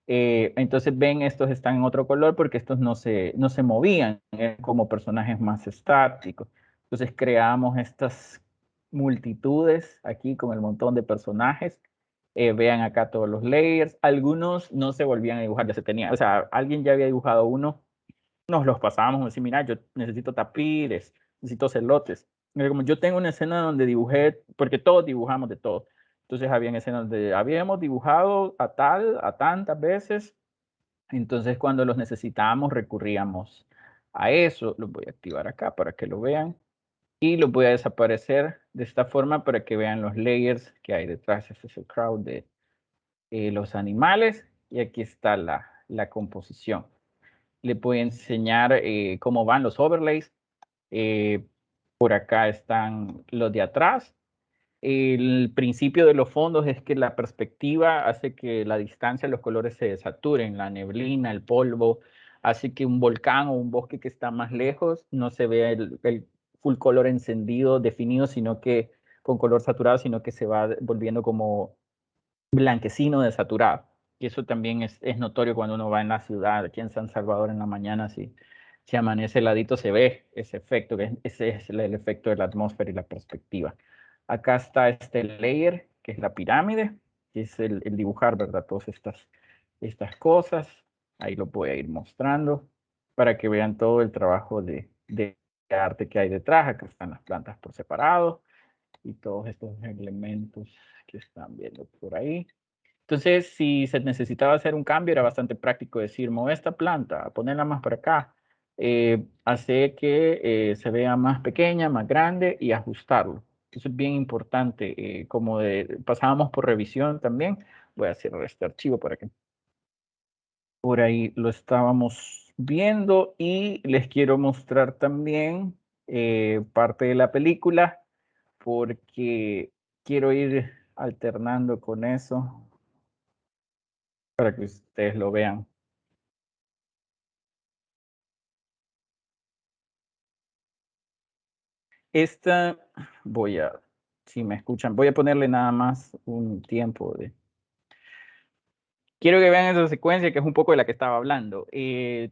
Entonces ven, estos están en otro color porque estos no se movían, eran como personajes más estáticos. Entonces creamos estas multitudes aquí con el montón de personajes. Vean acá todos los layers. Algunos no se volvían a dibujar, ya se tenía. O sea, alguien ya había dibujado uno, nos los pasábamos así, mira, yo necesito tapires, necesito celotes. Mira, como yo tengo una escena donde dibujé, porque todos dibujamos de todo. Entonces habían escenas donde habíamos dibujado a tal, a tantas veces. Entonces cuando los necesitábamos recurríamos a eso. Los voy a activar acá para que lo vean. Y los voy a desaparecer de esta forma para que vean los layers que hay detrás. Este es el crowd de los animales. Y aquí está la composición. Les voy a enseñar cómo van los overlays. Por acá están los de atrás. El principio de los fondos es que la perspectiva hace que la distancia, los colores se desaturen, la neblina, el polvo, hace que un volcán o un bosque que está más lejos no se vea el full color encendido, definido, sino que con color saturado, sino que se va volviendo como blanquecino desaturado. Y eso también es notorio cuando uno va en la ciudad, aquí en San Salvador en la mañana, si amanece heladito se ve ese efecto, que ese es el efecto de la atmósfera y la perspectiva. Acá está este layer, que es la pirámide, que es el dibujar, ¿verdad? Todas estas cosas. Ahí lo voy a ir mostrando para que vean todo el trabajo de arte que hay detrás. Acá están las plantas por separado y todos estos elementos que están viendo por ahí. Entonces, si se necesitaba hacer un cambio, era bastante práctico decir, mueve esta planta, ponerla más para acá, hace que se vea más pequeña, más grande y ajustarlo. Eso es bien importante. Como pasábamos por revisión también, voy a cerrar este archivo para que por ahí lo estábamos viendo y les quiero mostrar también parte de la película porque quiero ir alternando con eso para que ustedes lo vean. Esta si me escuchan, voy a ponerle nada más un tiempo de. Quiero que vean esa secuencia que es un poco de la que estaba hablando.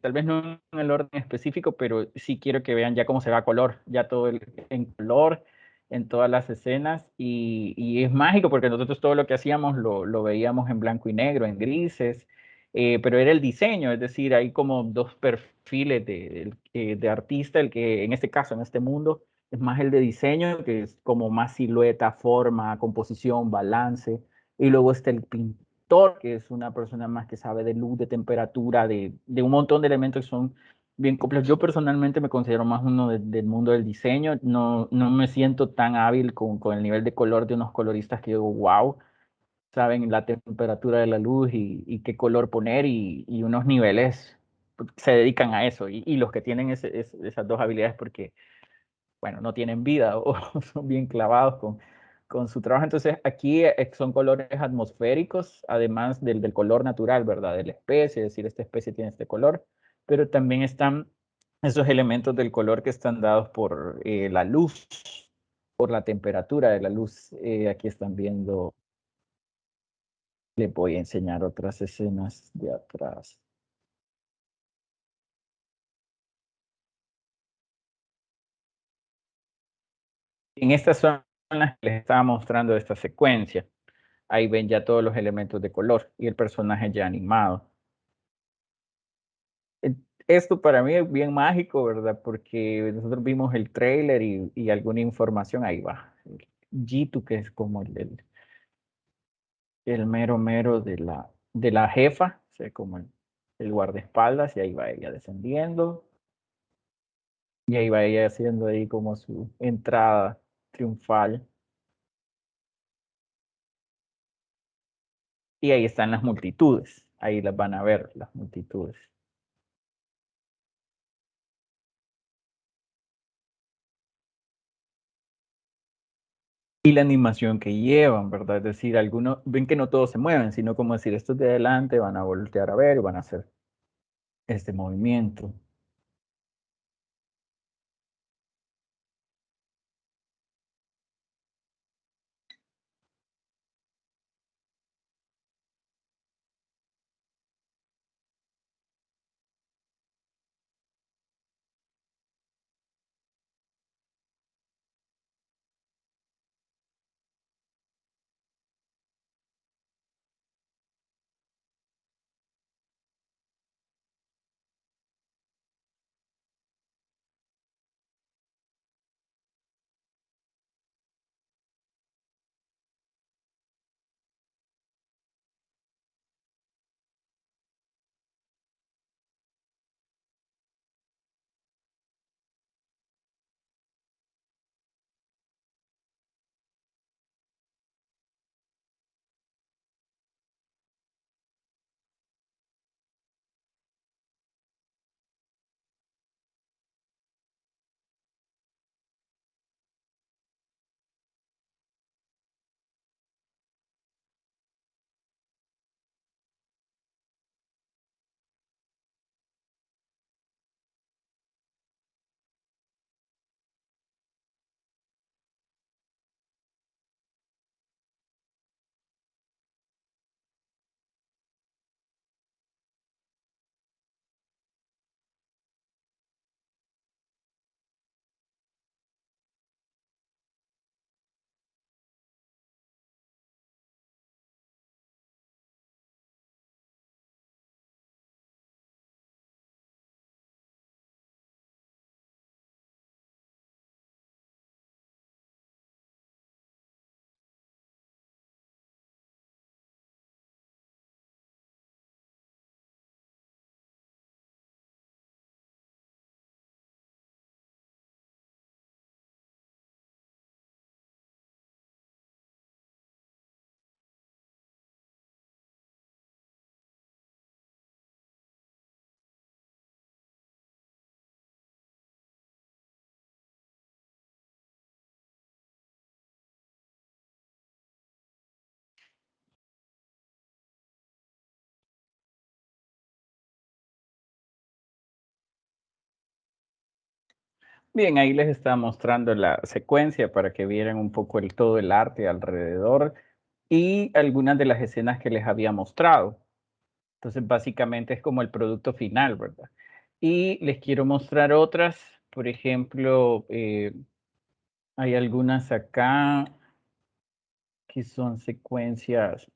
Tal vez no en el orden específico, pero sí quiero que vean ya cómo se va a color, ya todo en color, en todas las escenas. Y es mágico porque nosotros todo lo que hacíamos lo veíamos en blanco y negro, en grises, pero era el diseño, es decir, hay como dos perfiles de artista, el que en este caso, en este mundo, es más el de diseño, que es como más silueta, forma, composición, balance. Y luego está el pintor que es una persona más que sabe de luz, de temperatura, de un montón de elementos que son bien complejos. Yo personalmente me considero más uno del mundo del diseño, no me siento tan hábil con el nivel de color de unos coloristas que digo, wow, saben la temperatura de la luz y qué color poner y unos niveles se dedican a eso y los que tienen esas dos habilidades porque bueno, no tienen vida o son bien clavados con su trabajo. Entonces, aquí son colores atmosféricos, además del color natural, ¿verdad? De la especie, es decir, esta especie tiene este color, pero también están esos elementos del color que están dados por la luz, por la temperatura de la luz. Aquí están viendo, les voy a enseñar otras escenas de atrás. En estas son las que les estaba mostrando esta secuencia. Ahí ven ya todos los elementos de color y el personaje ya animado. Esto para mí es bien mágico, ¿verdad? Porque nosotros vimos el trailer y alguna información, ahí va. Jitu, que es como el mero mero de la jefa, o sea, como el guardaespaldas, y ahí va ella descendiendo, y ahí va ella haciendo ahí como su entrada triunfal. Y ahí están las multitudes, ahí las van a ver, las multitudes. y la animación que llevan, ¿verdad? Es decir, algunos ven que no todos se mueven, sino como decir, estos de adelante van a voltear a ver y van a hacer este movimiento. Bien, ahí les estaba mostrando la secuencia para que vieran un poco todo el arte alrededor y algunas de las escenas que les había mostrado. Entonces, básicamente es como el producto final, ¿verdad? Y les quiero mostrar otras, por ejemplo, hay algunas acá que son secuencias,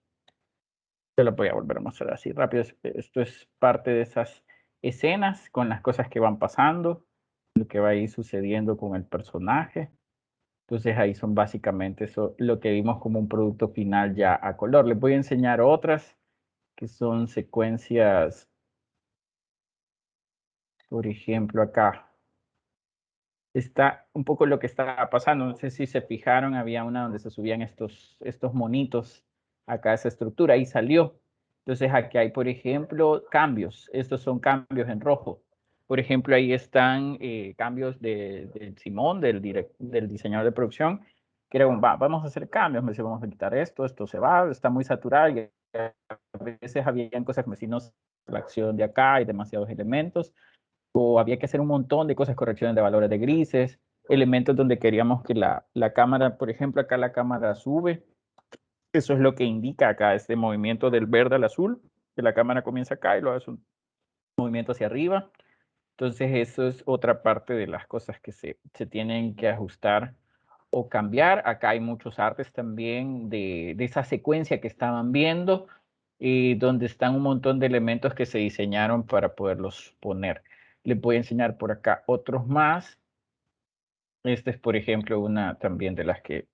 te lo voy a volver a mostrar así rápido. Esto es parte de esas escenas con las cosas que van pasando, lo que va a ir sucediendo con el personaje. Entonces ahí son básicamente eso, lo que vimos como un producto final ya a color. Les voy a enseñar otras que son secuencias, por ejemplo, acá. Está un poco lo que estaba pasando. No sé si se fijaron, había una donde se subían estos monitos acá, esa estructura, ahí salió. Entonces aquí hay, por ejemplo, cambios. Estos son cambios en rojo. Por ejemplo, ahí están cambios de Simón, del diseñador de producción, que era un, vamos a hacer cambios, me dice, vamos a quitar esto, esto se va, está muy saturado. Y a veces habían cosas como si no, la acción de acá, hay demasiados elementos o había que hacer un montón de cosas, correcciones de valores de grises, elementos donde queríamos que la cámara, por ejemplo, acá la cámara sube, eso es lo que indica acá este movimiento del verde al azul, que la cámara comienza acá y luego hace un movimiento hacia arriba. Entonces eso es otra parte de las cosas que se tienen que ajustar o cambiar. Acá hay muchos artes también de esa secuencia que estaban viendo, donde están un montón de elementos que se diseñaron para poderlos poner. Les voy a enseñar por acá otros más. Esta es, por ejemplo, una también de las que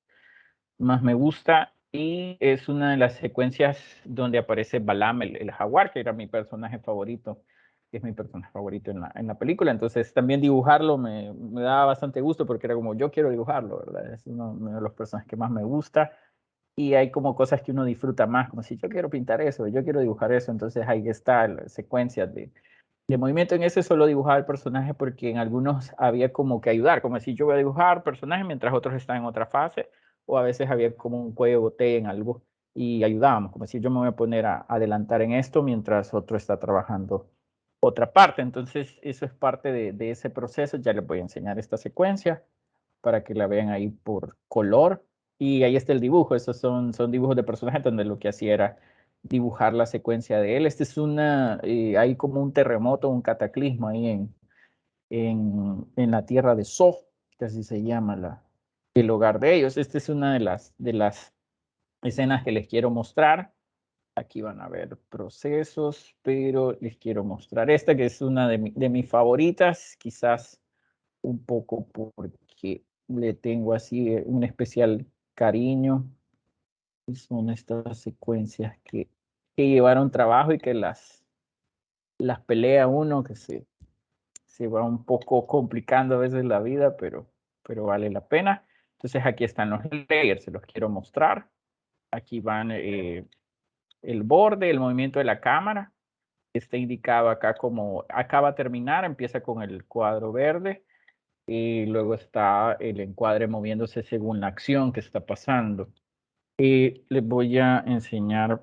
más me gusta y es una de las secuencias donde aparece Balam, el jaguar, que era mi personaje favorito, que es mi personaje favorito en la película. Entonces también dibujarlo me daba bastante gusto porque era como yo quiero dibujarlo, ¿verdad? Es uno de los personajes que más me gusta y hay como cosas que uno disfruta más, como si yo quiero pintar eso, yo quiero dibujar eso. Entonces ahí está la secuencia de movimiento. En ese solo dibujaba el personaje porque en algunos había como que ayudar, como decir yo voy a dibujar personaje mientras otros están en otra fase o a veces había como un cuello de botella en algo y ayudábamos, como decir, yo me voy a poner a adelantar en esto mientras otro está trabajando otra parte. Entonces, eso es parte de ese proceso. Ya les voy a enseñar esta secuencia para que la vean ahí por color. Y ahí está el dibujo. Esos son dibujos de personajes donde lo que hacía era dibujar la secuencia de él. Este es hay como un terremoto, un cataclismo ahí en la tierra de So, que así se llama el hogar de ellos. Esta es una de las escenas que les quiero mostrar. Aquí van a ver procesos, pero les quiero mostrar esta, que es una de mis favoritas, quizás un poco porque le tengo así un especial cariño. Son estas secuencias que llevaron trabajo y que las pelea uno, que se va un poco complicando a veces la vida, pero vale la pena. Entonces aquí están los layers, se los quiero mostrar. Aquí van el borde, el movimiento de la cámara. Está indicado acá como acaba de terminar, empieza con el cuadro verde y luego está el encuadre moviéndose según la acción que está pasando. Y les voy a enseñar,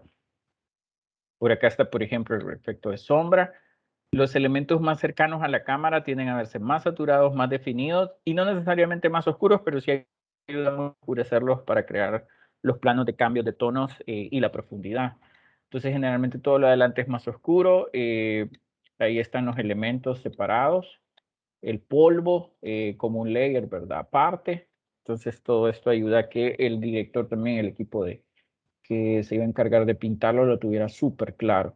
por acá está, por ejemplo, el efecto de sombra. Los elementos más cercanos a la cámara tienden a verse más saturados, más definidos y no necesariamente más oscuros, pero sí ayudan a oscurecerlos para crear los planos de cambios de tonos y la profundidad. Entonces, generalmente todo lo adelante es más oscuro. Ahí están los elementos separados. El polvo como un layer, ¿verdad? Aparte. Entonces, todo esto ayuda a que el director también, el equipo que se iba a encargar de pintarlo, lo tuviera súper claro.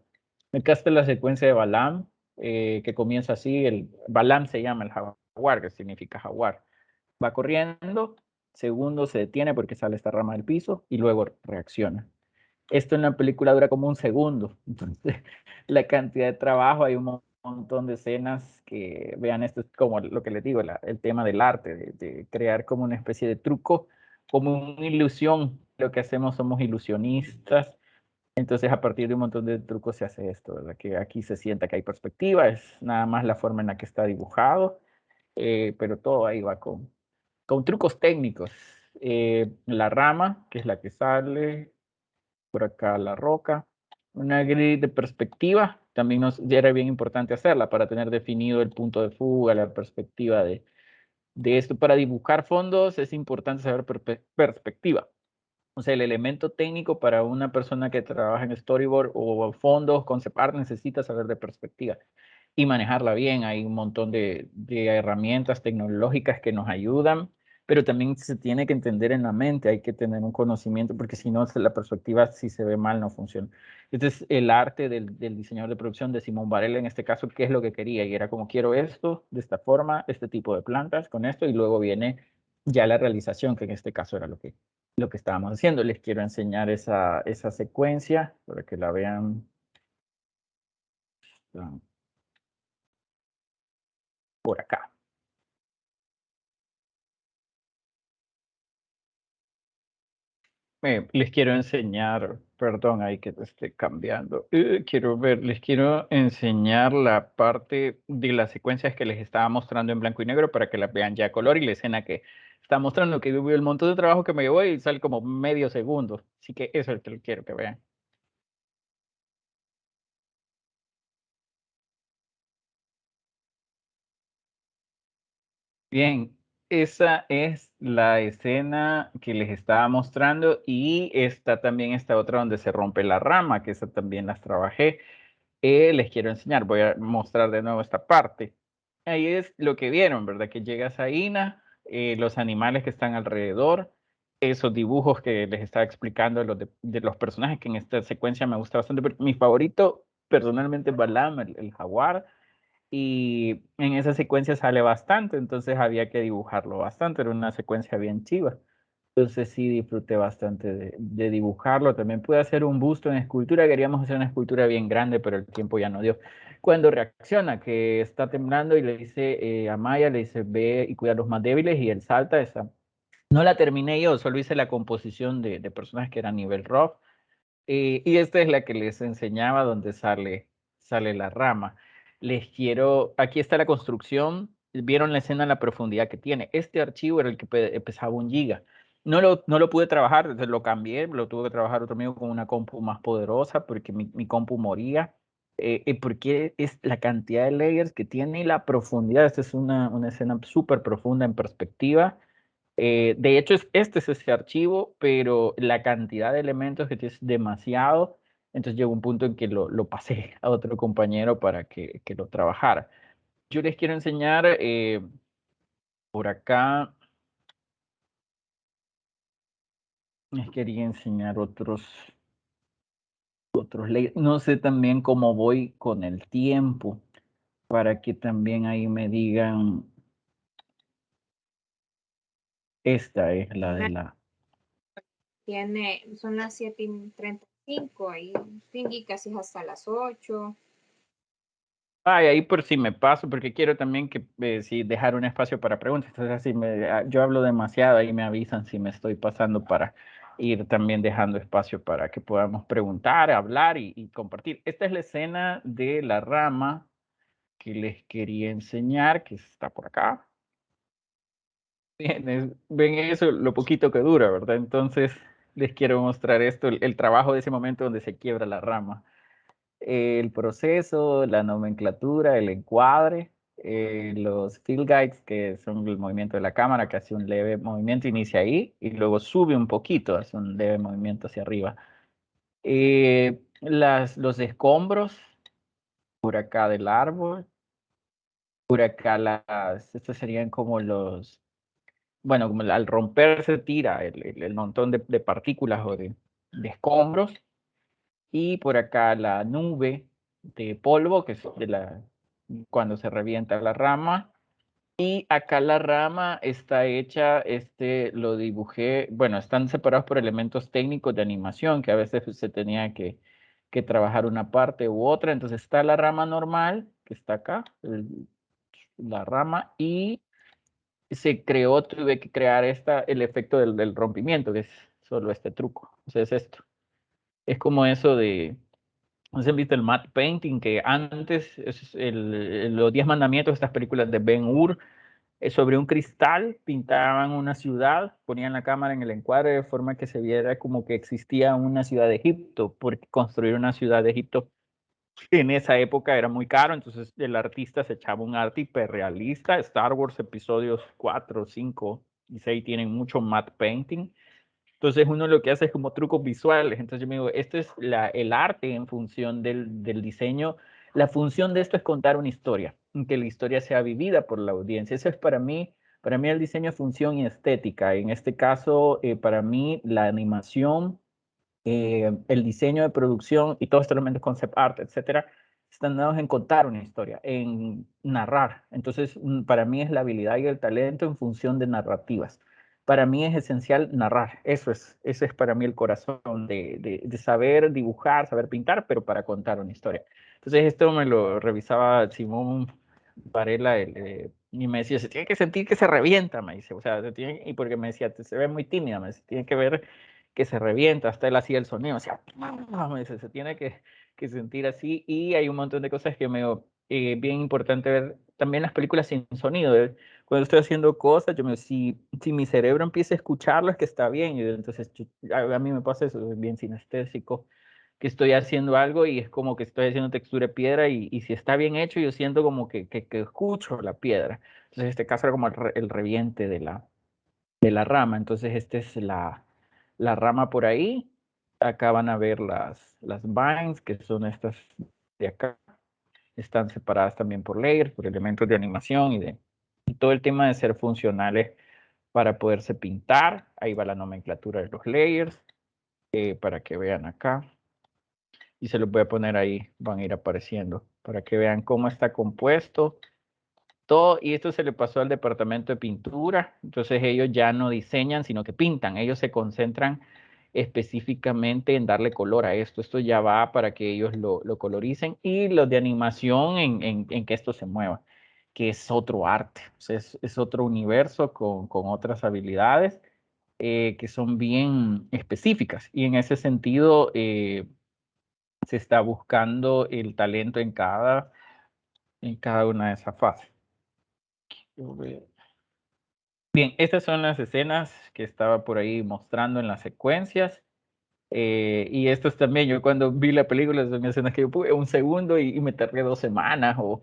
Acá está la secuencia de Balaam, que comienza así. Balaam se llama el jaguar, que significa jaguar. Va corriendo, segundo se detiene porque sale esta rama del piso y luego reacciona. Esto en la película dura como un segundo. Entonces, la cantidad de trabajo, hay un montón de escenas que, vean, esto es como lo que les digo, el tema del arte, de crear como una especie de truco, como una ilusión. Lo que hacemos, somos ilusionistas. Entonces, a partir de un montón de trucos se hace esto, ¿verdad? Que aquí se sienta que hay perspectiva, es nada más la forma en la que está dibujado, pero todo ahí va con trucos técnicos. La rama, que es la que sale, por acá la roca. Una grid de perspectiva, también ya era bien importante hacerla para tener definido el punto de fuga, la perspectiva de esto. Para dibujar fondos es importante saber perspectiva. O sea, el elemento técnico para una persona que trabaja en storyboard o fondos, concept art, necesita saber de perspectiva y manejarla bien. Hay un montón de herramientas tecnológicas que nos ayudan, pero también se tiene que entender en la mente, hay que tener un conocimiento, porque si no, la perspectiva, si se ve mal, no funciona. Este es el arte del diseñador de producción de Simón Varela, en este caso, qué es lo que quería, y era como quiero esto, de esta forma, este tipo de plantas, con esto, y luego viene ya la realización, que en este caso era lo que estábamos haciendo. Les quiero enseñar esa secuencia para que la vean por acá. Les quiero enseñar, perdón, ahí que te esté cambiando. Les quiero enseñar la parte de las secuencias que les estaba mostrando en blanco y negro para que las vean ya a color y la escena que está mostrando, que el montón de trabajo que me llevó y sale como medio segundo. Así que eso es lo que quiero que vean. Bien, esa es la escena que les estaba mostrando y está también esta otra donde se rompe la rama, que esa también las trabajé. Les quiero enseñar, voy a mostrar de nuevo esta parte. Ahí es lo que vieron, ¿verdad? Que llega Zaina, los animales que están alrededor, esos dibujos que les estaba explicando de los personajes, que en esta secuencia me gusta bastante. Pero mi favorito personalmente es Balam, el jaguar, y en esa secuencia sale bastante, entonces había que dibujarlo bastante, era una secuencia bien chiva. Entonces sí disfruté bastante de dibujarlo. También pude hacer un busto en escultura. Queríamos hacer una escultura bien grande, pero el tiempo ya no dio. Cuando reacciona, que está temblando y le dice a Maya, le dice, ve y cuida a los más débiles, y él salta. No la terminé yo, solo hice la composición de personajes que eran nivel rough. Y esta es la que les enseñaba donde sale la rama. Aquí está la construcción. Vieron la escena, la profundidad que tiene. Este archivo era el que pesaba 1 giga. No lo pude trabajar, entonces lo cambié, lo tuve que trabajar otro amigo con una compu más poderosa porque mi compu moría. Porque es la cantidad de layers que tiene y la profundidad. Esta es una escena súper profunda en perspectiva. De hecho, este es ese archivo, pero la cantidad de elementos que tiene es demasiado. Entonces llegó un punto en que lo pasé a otro compañero para que lo trabajara. Yo les quiero enseñar por acá. Les quería enseñar otros layers. No sé también cómo voy con el tiempo, para que también ahí me digan. Esta es la de la. Son las 7:35 y Tingy casi es hasta las 8. Ay, ahí por si me paso, porque quiero también que si dejar un espacio para preguntas. Entonces, así yo hablo demasiado, ahí me avisan si me estoy pasando para ir también dejando espacio para que podamos preguntar, hablar y compartir. Esta es la escena de la rama que les quería enseñar, que está por acá. Bien, ven eso, lo poquito que dura, ¿verdad? Entonces, les quiero mostrar esto, el trabajo de ese momento donde se quiebra la rama. El proceso, la nomenclatura, el encuadre, los field guides, que son el movimiento de la cámara, que hace un leve movimiento, inicia ahí, y luego sube un poquito, hace un leve movimiento hacia arriba. Los escombros, por acá del árbol, por acá estos serían como bueno, como al romperse tira el montón de partículas o de escombros. Y por acá la nube de polvo, que es cuando se revienta la rama. Y acá la rama está hecha, lo dibujé, bueno, están separados por elementos técnicos de animación, que a veces se tenía que trabajar una parte u otra. Entonces está la rama normal, que está acá, la rama, y tuve que crear el efecto del rompimiento, que es solo este truco. Entonces esto. Es como eso de, no sé si han visto el matte painting, que antes, los 10 mandamientos, estas películas de Ben-Hur, sobre un cristal pintaban una ciudad, ponían la cámara en el encuadre de forma que se viera como que existía una ciudad de Egipto, porque construir una ciudad de Egipto en esa época era muy caro, entonces el artista se echaba un arte hiperrealista. Star Wars episodios 4, 5 y 6 tienen mucho matte painting. Entonces uno lo que hace es como trucos visuales. Entonces yo me digo, este es el arte en función del diseño. La función de esto es contar una historia, que la historia sea vivida por la audiencia. Eso es para mí el diseño es función y estética. En este caso, para mí la animación, el diseño de producción y todos estos elementos, concept art, etcétera, están dados en contar una historia, en narrar. Entonces, para mí es la habilidad y el talento en función de narrativas. Para mí es esencial narrar. Ese es para mí el corazón de saber dibujar, saber pintar, pero para contar una historia. Entonces, esto me lo revisaba Simón Varela y me decía, se tiene que sentir que se revienta, me dice. O sea, y porque me decía, se ve muy tímida, me dice, tiene que ver que se revienta, hasta él hacía el sonido, hacía, me dice, se tiene que sentir así. Y hay un montón de cosas que me bien importante ver también las películas sin sonido. Cuando estoy haciendo cosas, yo me si mi cerebro empieza a escucharlo es que está bien. Y entonces a mí me pasa eso, es bien sinestésico, que estoy haciendo algo y es como que estoy haciendo textura de piedra y si está bien hecho, yo siento como que escucho la piedra. Entonces, en este caso era como el reviente de la rama. Entonces, esta es la rama por ahí. Acá van a ver las vines, que son estas de acá. Están separadas también por layers, por elementos de animación y todo el tema de ser funcionales para poderse pintar. Ahí va la nomenclatura de los layers, para que vean acá. Y se los voy a poner ahí, van a ir apareciendo, para que vean cómo está compuesto todo. Y esto se le pasó al departamento de pintura. Entonces ellos ya no diseñan, sino que pintan. Ellos se concentran específicamente en darle color a esto. Esto ya va para que ellos lo coloricen. Y los de animación en que esto se mueva, que es otro arte. O sea, es otro universo con otras habilidades, que son bien específicas. Y en ese sentido, se está buscando el talento en cada una de esas fases. Bien, estas son las escenas que estaba por ahí mostrando en las secuencias. Y estos también, yo cuando vi la película, son escenas que yo pude un segundo y me tardé 2 semanas o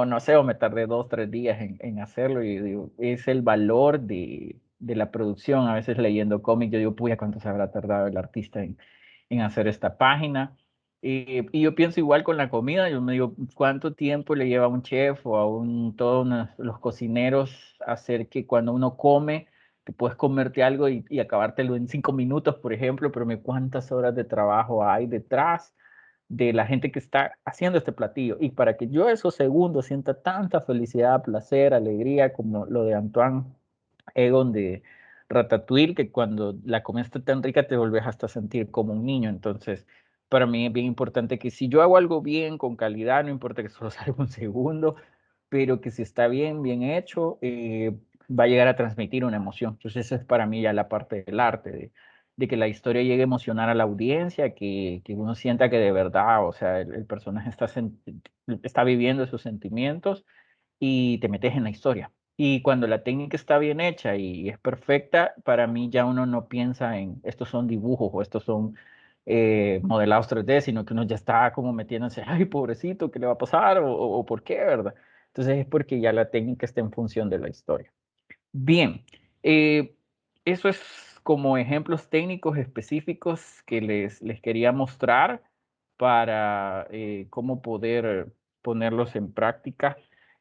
no sé, o me tardé 2, 3 días en hacerlo. Y digo, es el valor de la producción. A veces leyendo cómics, yo digo, puya, ¿cuánto se habrá tardado el artista en hacer esta página? Y yo pienso igual con la comida, yo me digo, ¿cuánto tiempo le lleva a un chef o a todos los cocineros hacer que cuando uno come, que puedes comerte algo y acabártelo en 5 minutos, por ejemplo, pero cuántas horas de trabajo hay detrás de la gente que está haciendo este platillo? Y para que yo esos segundos sienta tanta felicidad, placer, alegría, como lo de Antoine Egon de Ratatouille, que cuando la comida está tan rica te volvés hasta a sentir como un niño. Entonces, para mí es bien importante que si yo hago algo bien, con calidad, no importa que solo salga un segundo, pero que si está bien, bien hecho, va a llegar a transmitir una emoción. Entonces, esa es para mí ya la parte del arte, de que la historia llegue a emocionar a la audiencia, que uno sienta que de verdad, o sea, el personaje está viviendo esos sentimientos y te metes en la historia. Y cuando la técnica está bien hecha y es perfecta, para mí ya uno no piensa en estos son dibujos o estos son modelados 3D, sino que uno ya está como metiéndose, ay, pobrecito, ¿qué le va a pasar? O ¿por qué, verdad? Entonces es porque ya la técnica está en función de la historia. Bien, eso es como ejemplos técnicos específicos que les quería mostrar para cómo poder ponerlos en práctica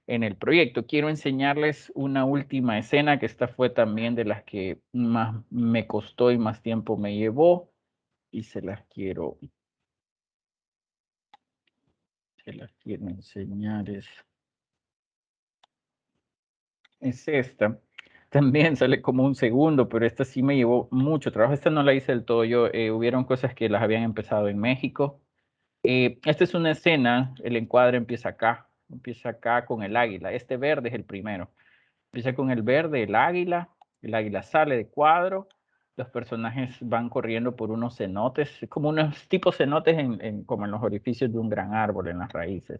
en el proyecto. Quiero enseñarles una última escena, que esta fue también de las que más me costó y más tiempo me llevó, y se las quiero enseñar. Es esta. También sale como un segundo, pero esta sí me llevó mucho trabajo. Esta no la hice del todo yo. Hubieron cosas que las habían empezado en México. Esta es una escena, el encuadre empieza acá con el águila. Este verde es el primero. Empieza con el verde, el águila sale de cuadro, los personajes van corriendo por unos cenotes, como unos tipos cenotes como en los orificios de un gran árbol, en las raíces.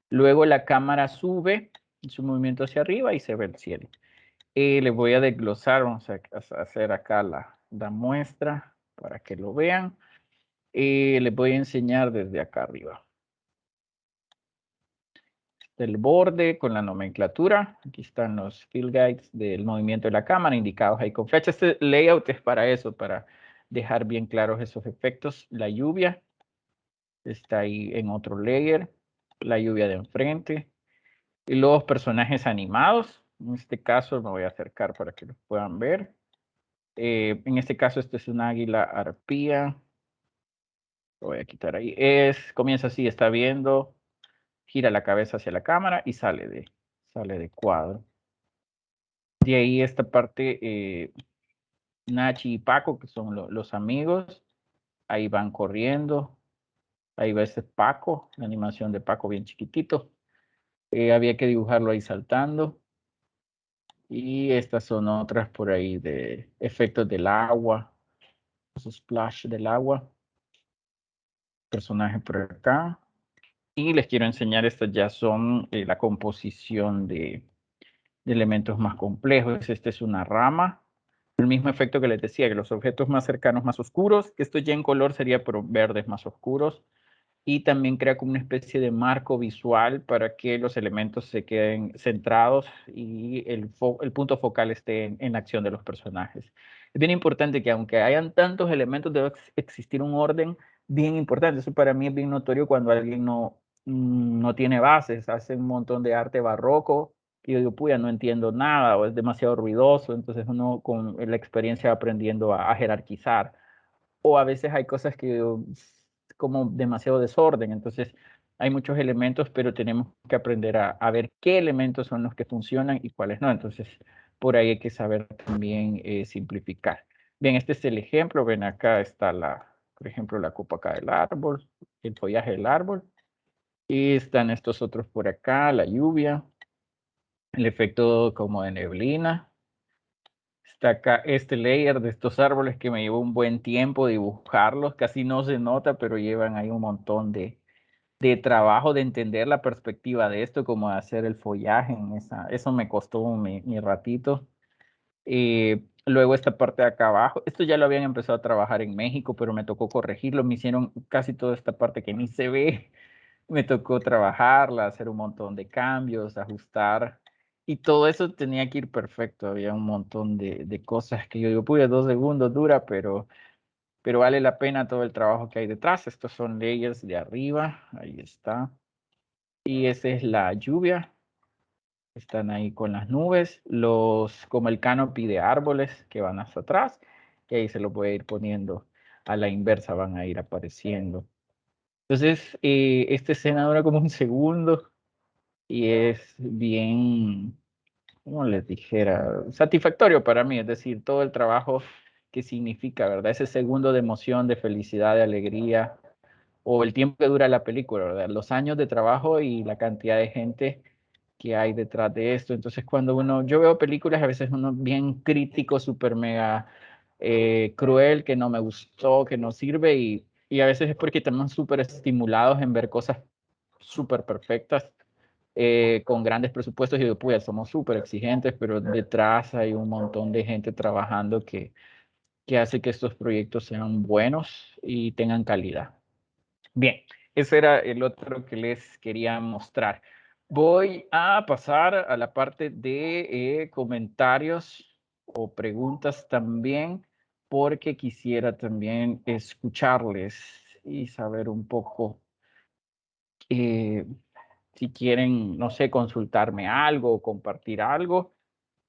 Luego la cámara sube en su movimiento hacia arriba y se ve el cielo. Les voy a desglosar, vamos a hacer acá la muestra para que lo vean. Les voy a enseñar desde acá arriba. El borde con la nomenclatura. Aquí están los field guides del movimiento de la cámara indicados ahí con flecha. Este layout es para eso, para dejar bien claros esos efectos. La lluvia está ahí en otro layer. La lluvia de enfrente. Y los personajes animados. En este caso me voy a acercar para que los puedan ver. En este caso, este es un águila arpía. Lo voy a quitar ahí. Comienza así, está viendo, gira la cabeza hacia la cámara y sale de cuadro. De ahí esta parte, Nachi y Paco, que son los amigos, ahí van corriendo. Ahí va ese Paco, la animación de Paco bien chiquitito. Había que dibujarlo ahí saltando. Y estas son otras por ahí de efectos del agua, esos splash del agua. Personaje por acá. Y les quiero enseñar, estas ya son la composición de elementos más complejos. Esta es una rama. El mismo efecto que les decía, que los objetos más cercanos más oscuros, que esto ya en color sería pero verdes más oscuros. Y también crea como una especie de marco visual para que los elementos se queden centrados y el punto focal esté en la acción de los personajes. Es bien importante que aunque hayan tantos elementos, debe existir un orden bien importante. Eso para mí es bien notorio cuando alguien no tiene bases, hace un montón de arte barroco y yo digo, puya, no entiendo nada o es demasiado ruidoso. Entonces uno con la experiencia va aprendiendo a jerarquizar. O a veces hay cosas que como demasiado desorden, entonces hay muchos elementos, pero tenemos que aprender a ver qué elementos son los que funcionan y cuáles no. Entonces, por ahí hay que saber también simplificar. Bien, este es el ejemplo. Ven, acá está por ejemplo, la copa acá del árbol, el follaje del árbol. Y están estos otros por acá, la lluvia, el efecto como de neblina. Está acá este layer de estos árboles que me llevó un buen tiempo dibujarlos. Casi no se nota, pero llevan ahí un montón de trabajo de entender la perspectiva de esto, como hacer el follaje en eso me costó mi ratito. Luego esta parte de acá abajo, esto ya lo habían empezado a trabajar en México, pero me tocó corregirlo, me hicieron casi toda esta parte que ni se ve, me tocó trabajarla, hacer un montón de cambios, ajustar, y todo eso tenía que ir perfecto, había un montón de cosas que yo digo, pude 2 segundos dura, pero vale la pena todo el trabajo que hay detrás. Estos son layers de arriba, ahí está, y esa es la lluvia. Están ahí con las nubes, como el canopy de árboles que van hasta atrás, y ahí se los voy a ir poniendo a la inversa, van a ir apareciendo. Entonces, esta escena dura como un segundo y es bien, como les dijera, satisfactorio para mí, es decir, todo el trabajo que significa, ¿verdad? Ese segundo de emoción, de felicidad, de alegría, o el tiempo que dura la película, ¿verdad? Los años de trabajo y la cantidad de gente que hay detrás de esto. Entonces, cuando yo veo películas, a veces uno bien crítico, súper mega cruel, que no me gustó, que no sirve, y a veces es porque estamos súper estimulados en ver cosas súper perfectas, con grandes presupuestos, y digo, pues somos súper exigentes, pero detrás hay un montón de gente trabajando que hace que estos proyectos sean buenos y tengan calidad. Bien, ese era el otro que les quería mostrar. Voy a pasar a la parte de comentarios o preguntas también, porque quisiera también escucharles y saber un poco si quieren, no sé, consultarme algo o compartir algo,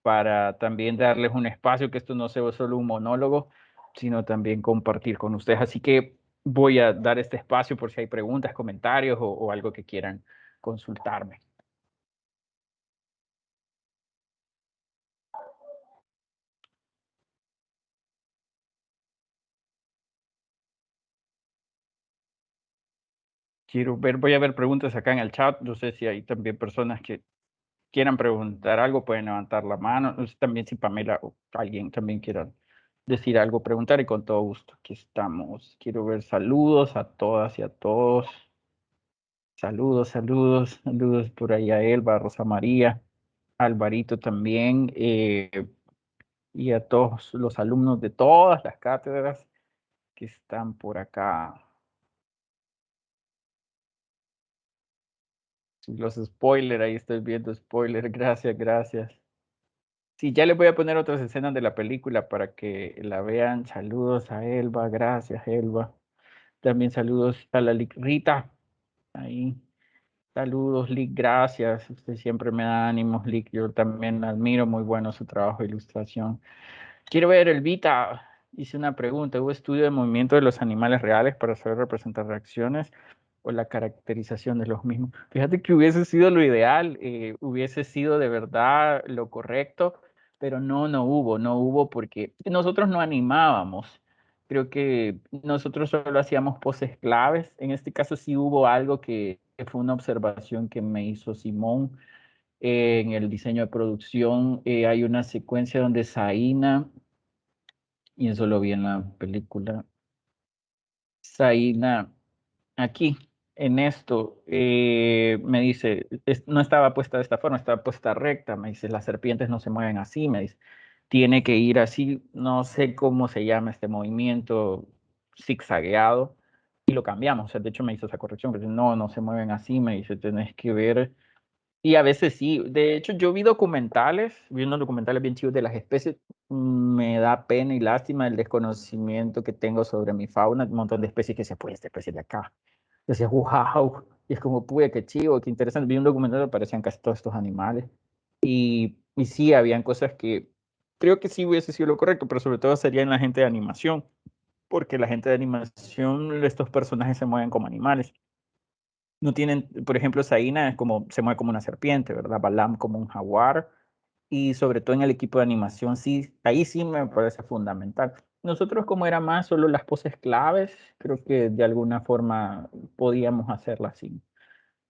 para también darles un espacio, que esto no sea solo un monólogo, sino también compartir con ustedes. Así que voy a dar este espacio por si hay preguntas, comentarios o algo que quieran consultarme. Voy a ver preguntas acá en el chat. No sé si hay también personas que quieran preguntar algo, pueden levantar la mano. No sé también si Pamela o alguien también quiera decir algo, preguntar, y con todo gusto. Aquí estamos. Quiero ver saludos a todas y a todos. Saludos, saludos, saludos por ahí a Elba, Rosa María, Alvarito también, y a todos los alumnos de todas las cátedras que están por acá. Los spoilers, ahí estoy viendo spoilers, gracias, gracias. Sí, ya les voy a poner otras escenas de la película para que la vean. Saludos a Elba, gracias Elba. También saludos a la Rita, ahí. Saludos, Lick, gracias. Usted siempre me da ánimos, Lick. Yo también admiro muy bueno su trabajo de ilustración. Quiero ver, Elvita, hice una pregunta. ¿Hubo estudio de movimiento de los animales reales para saber representar reacciones o la caracterización de los mismos? Fíjate que hubiese sido lo ideal, hubiese sido de verdad lo correcto, pero no hubo porque nosotros no animábamos. Creo que nosotros solo hacíamos poses claves. En este caso sí hubo algo que fue una observación que me hizo Simón. En el diseño de producción hay una secuencia donde Zaina, y eso lo vi en la película, Zaina, aquí, en esto, me dice, no estaba puesta de esta forma, estaba puesta recta, me dice, las serpientes no se mueven así, me dice, tiene que ir así, no sé cómo se llama este movimiento zigzagueado, y lo cambiamos, o sea, de hecho me hizo esa corrección, pero no se mueven así, me dice, tenés que ver. Y a veces sí, de hecho yo vi unos documentales bien chidos de las especies. Me da pena y lástima el desconocimiento que tengo sobre mi fauna, un montón de especies que se pues esta especie de acá. Yo decía, wow, y es como, pude, qué chivo, qué interesante. Vi un documental donde aparecían casi todos estos animales. Y sí, habían cosas que creo que sí hubiese sido lo correcto, pero sobre todo sería en la gente de animación, porque la gente de animación, estos personajes se mueven como animales. No tienen, por ejemplo, Zaina es como, se mueve como una serpiente, ¿verdad? Balam como un jaguar. Y sobre todo en el equipo de animación, sí, ahí sí me parece fundamental. Nosotros, como era más solo las poses claves, creo que de alguna forma podíamos hacerlas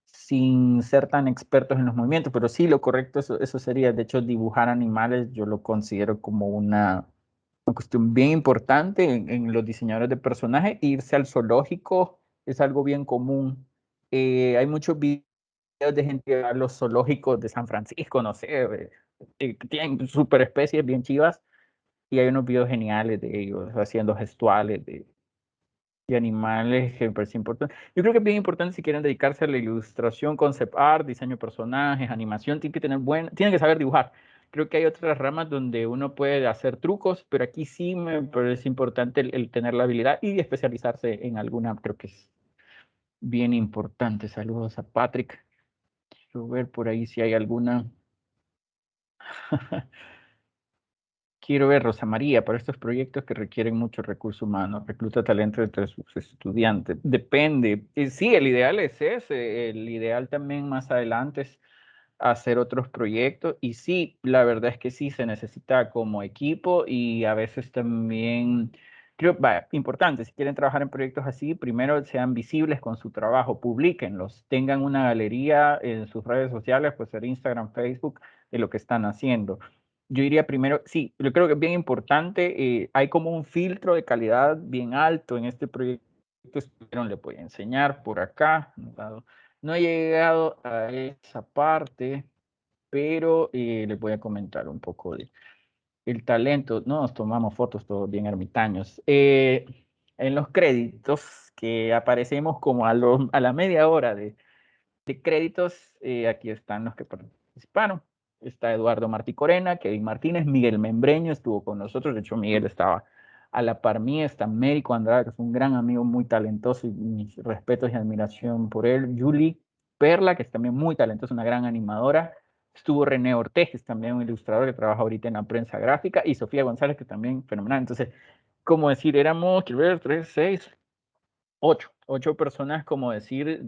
sin ser tan expertos en los movimientos, pero sí, lo correcto, eso sería, de hecho, dibujar animales, yo lo considero como una cuestión bien importante en los diseñadores de personajes. Irse al zoológico es algo bien común. Hay muchos videos de gente que va a los zoológicos de San Francisco, no sé, tienen super especies bien chivas y hay unos videos geniales de ellos haciendo gestuales de animales que me parece importante. Yo creo que es bien importante si quieren dedicarse a la ilustración, concept art, diseño de personajes, animación, tienen que saber dibujar. Creo que hay otras ramas donde uno puede hacer trucos, pero aquí sí me parece importante el tener la habilidad y especializarse en alguna, creo que es bien importante. Saludos a Patrick. Quiero ver por ahí si hay alguna. Quiero ver, Rosa María, para estos proyectos que requieren mucho recurso humano, recluta talento entre sus estudiantes. Depende. Sí, el ideal es ese. El ideal también más adelante es hacer otros proyectos. Y sí, la verdad es que sí, se necesita como equipo y a veces también, creo, importante, si quieren trabajar en proyectos así, primero sean visibles con su trabajo, publíquenlos, tengan una galería en sus redes sociales, pues ser Instagram, Facebook, de lo que están haciendo. Yo diría primero, sí, yo creo que es bien importante, hay como un filtro de calidad bien alto en este proyecto, le voy a enseñar por acá, no he llegado a esa parte, pero les voy a comentar un poco de el talento. No nos tomamos fotos todos bien ermitaños. En los créditos que aparecemos como a la media hora de créditos, aquí están los que participaron. Está Eduardo Martí Corena, Kevin Martínez, Miguel Membreño estuvo con nosotros. De hecho, Miguel estaba a la par mía. Está Mérico Andrade, que es un gran amigo, muy talentoso, y mis respetos y admiración por él. Julie Perla, que es también muy talentosa, una gran animadora. Estuvo René Ortejes, también un ilustrador que trabaja ahorita en la prensa gráfica. Y Sofía González, que también fenomenal. Entonces, como decir, éramos, quiero ver, 3, 6, 8. 8 personas, como decir,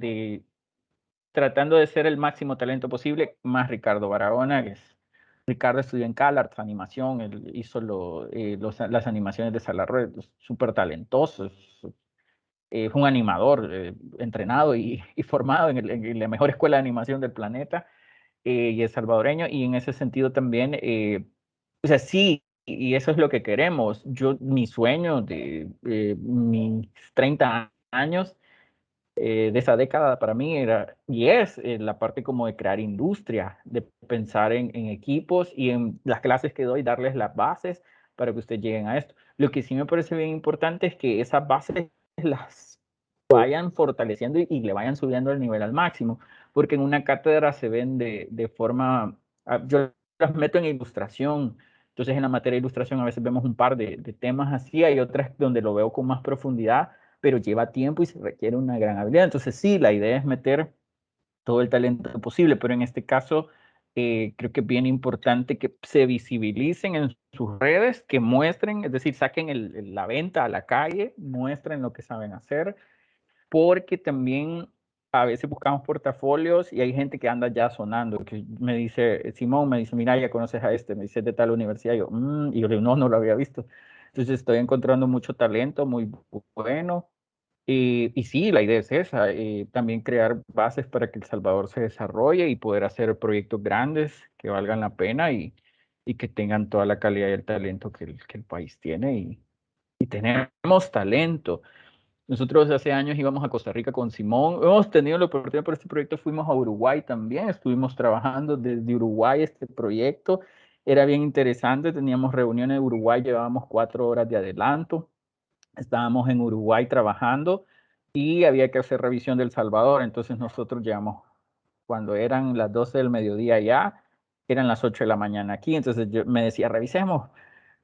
tratando de ser el máximo talento posible, más Ricardo Barahona, que es, Ricardo estudió en CalArts, animación, él hizo las animaciones de Salarro, súper talentoso, fue un animador entrenado y formado en la mejor escuela de animación del planeta, y es salvadoreño, y en ese sentido también, o sea, sí, y eso es lo que queremos. Mi sueño de mis 30 años de esa década para mí era y es la parte como de crear industria, de pensar en equipos y en las clases que doy, darles las bases para que ustedes lleguen a esto. Lo que sí me parece bien importante es que esas bases las vayan fortaleciendo y le vayan subiendo el nivel al máximo, porque en una cátedra se ven de forma, yo las meto en ilustración, entonces en la materia de ilustración a veces vemos un par de temas así, hay otras donde lo veo con más profundidad, pero lleva tiempo y se requiere una gran habilidad. Entonces sí, la idea es meter todo el talento posible, pero en este caso creo que es bien importante que se visibilicen en sus redes, que muestren, es decir, saquen la venta a la calle, muestren lo que saben hacer, porque también a veces buscamos portafolios y hay gente que anda ya sonando, que me dice, Simón me dice, mira, ya conoces a este, me dice de tal universidad, y yo le digo, no, no lo había visto. Entonces estoy encontrando mucho talento muy bueno. Y sí, la idea es esa, también crear bases para que El Salvador se desarrolle y poder hacer proyectos grandes que valgan la pena y que tengan toda la calidad y el talento que el país tiene. Y tenemos talento. Nosotros hace años íbamos a Costa Rica con Simón. Hemos tenido la oportunidad por este proyecto, fuimos a Uruguay también, estuvimos trabajando desde Uruguay este proyecto. Era bien interesante, teníamos reuniones en Uruguay, llevábamos 4 horas de adelanto. Estábamos en Uruguay trabajando y había que hacer revisión del Salvador. Entonces nosotros llegamos cuando eran las 12 del mediodía ya, eran las 8 de la mañana aquí. Entonces yo me decía, revisemos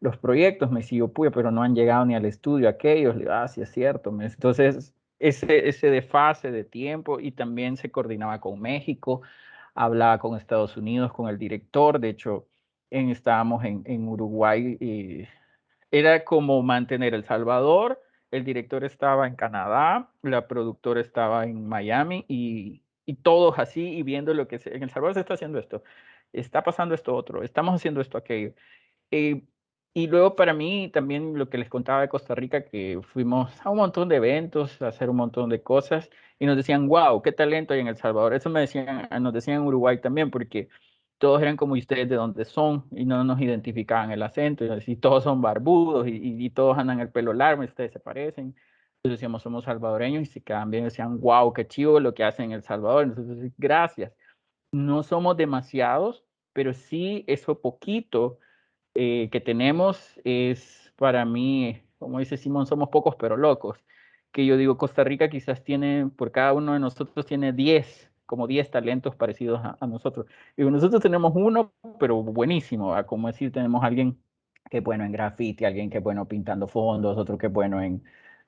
los proyectos. Me decía, puya, pero no han llegado ni al estudio aquellos. Le digo, sí, es cierto. Entonces ese desfase de tiempo y también se coordinaba con México, hablaba con Estados Unidos, con el director. De hecho, estábamos en Uruguay y era como mantener El Salvador, el director estaba en Canadá, la productora estaba en Miami y todos así y viendo lo que en El Salvador se está haciendo esto, está pasando esto otro, estamos haciendo esto aquello. Eh, y luego para mí también lo que les contaba de Costa Rica, que fuimos a un montón de eventos, a hacer un montón de cosas y nos decían, wow, qué talento hay en El Salvador. Eso nos decían en Uruguay también, porque todos eran como ustedes de dónde son y no nos identificaban el acento. Y todos son barbudos y todos andan el pelo largo y ustedes se parecen. Entonces decíamos, somos salvadoreños y se quedaban bien, decían, wow, qué chivo lo que hacen en El Salvador. Entonces, gracias. No somos demasiados, pero sí eso poquito que tenemos es para mí, como dice Simón, somos pocos pero locos. Que yo digo, Costa Rica quizás tiene, por cada uno de nosotros tiene 10, como 10 talentos parecidos a nosotros. Digo, nosotros tenemos uno, pero buenísimo, como decir, tenemos alguien que es bueno en graffiti, alguien que es bueno pintando fondos, otro que es bueno en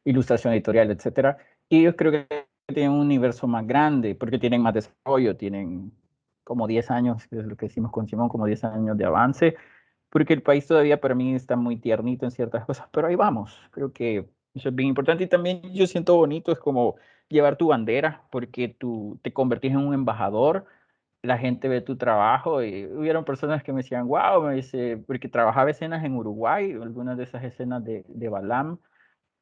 ilustración editorial, etcétera. Y ellos creo que tienen un universo más grande, porque tienen más desarrollo, tienen como 10 años, que es lo que decimos con Simón, como 10 años de avance, porque el país todavía para mí está muy tiernito en ciertas cosas, pero ahí vamos. Creo que eso es bien importante y también yo siento bonito, es como llevar tu bandera, porque tú te convertís en un embajador, la gente ve tu trabajo y hubieron personas que me decían, wow, me dice, porque trabajaba escenas en Uruguay, algunas de esas escenas de Balam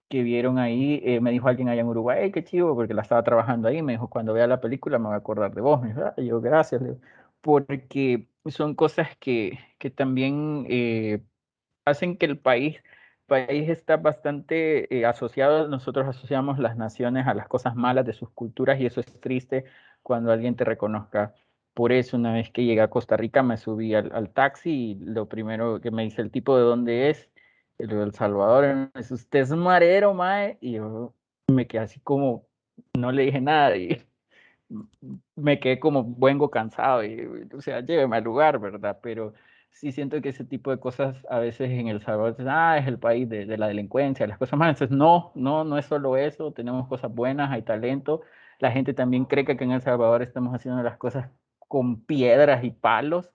que vieron ahí, me dijo alguien allá en Uruguay, "Hey, qué chivo", porque la estaba trabajando ahí, me dijo, cuando vea la película me voy a acordar de vos, me dijo, "Ah", y yo, gracias, le digo, porque son cosas que también hacen que el país está bastante asociado, nosotros asociamos las naciones a las cosas malas de sus culturas y eso es triste cuando alguien te reconozca. Por eso una vez que llegué a Costa Rica me subí al taxi y lo primero que me dice el tipo de dónde es, el de El Salvador, y me dice, "¿Usted es marero, mae?" Y yo me quedé así como, no le dije nada y me quedé como vengo cansado y, o sea, lléveme al lugar, ¿verdad? Pero sí siento que ese tipo de cosas a veces en El Salvador, es el país de la delincuencia, las cosas malas. Entonces, no es solo eso, tenemos cosas buenas, hay talento. La gente también cree que aquí en El Salvador estamos haciendo las cosas con piedras y palos.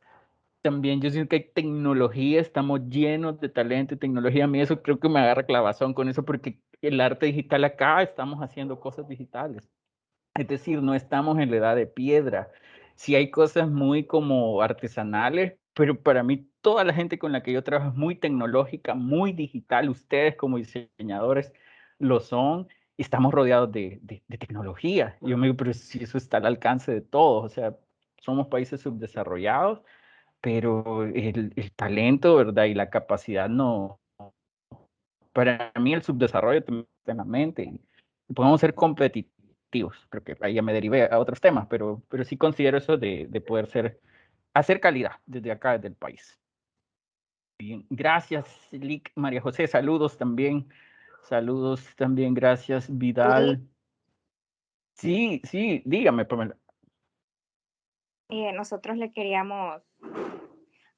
También yo siento que hay tecnología, estamos llenos de talento y tecnología. A mí eso creo que me agarra clavazón con eso porque el arte digital acá estamos haciendo cosas digitales. Es decir, no estamos en la edad de piedra. Sí hay cosas muy como artesanales, pero para mí toda la gente con la que yo trabajo es muy tecnológica, muy digital. Ustedes como diseñadores lo son. Y estamos rodeados de tecnología. Y yo me digo, pero si eso está al alcance de todos, o sea, somos países subdesarrollados, pero el talento, ¿verdad? Y la capacidad no, para mí el subdesarrollo también está en la mente y podemos ser competitivos. Creo que ahí ya me derivé a otros temas, pero sí considero eso de poder hacer calidad desde acá, desde el país. Bien, gracias, Lick. María José, saludos también, gracias, Vidal. Sí, sí, dígame, Pamela. Nosotros le queríamos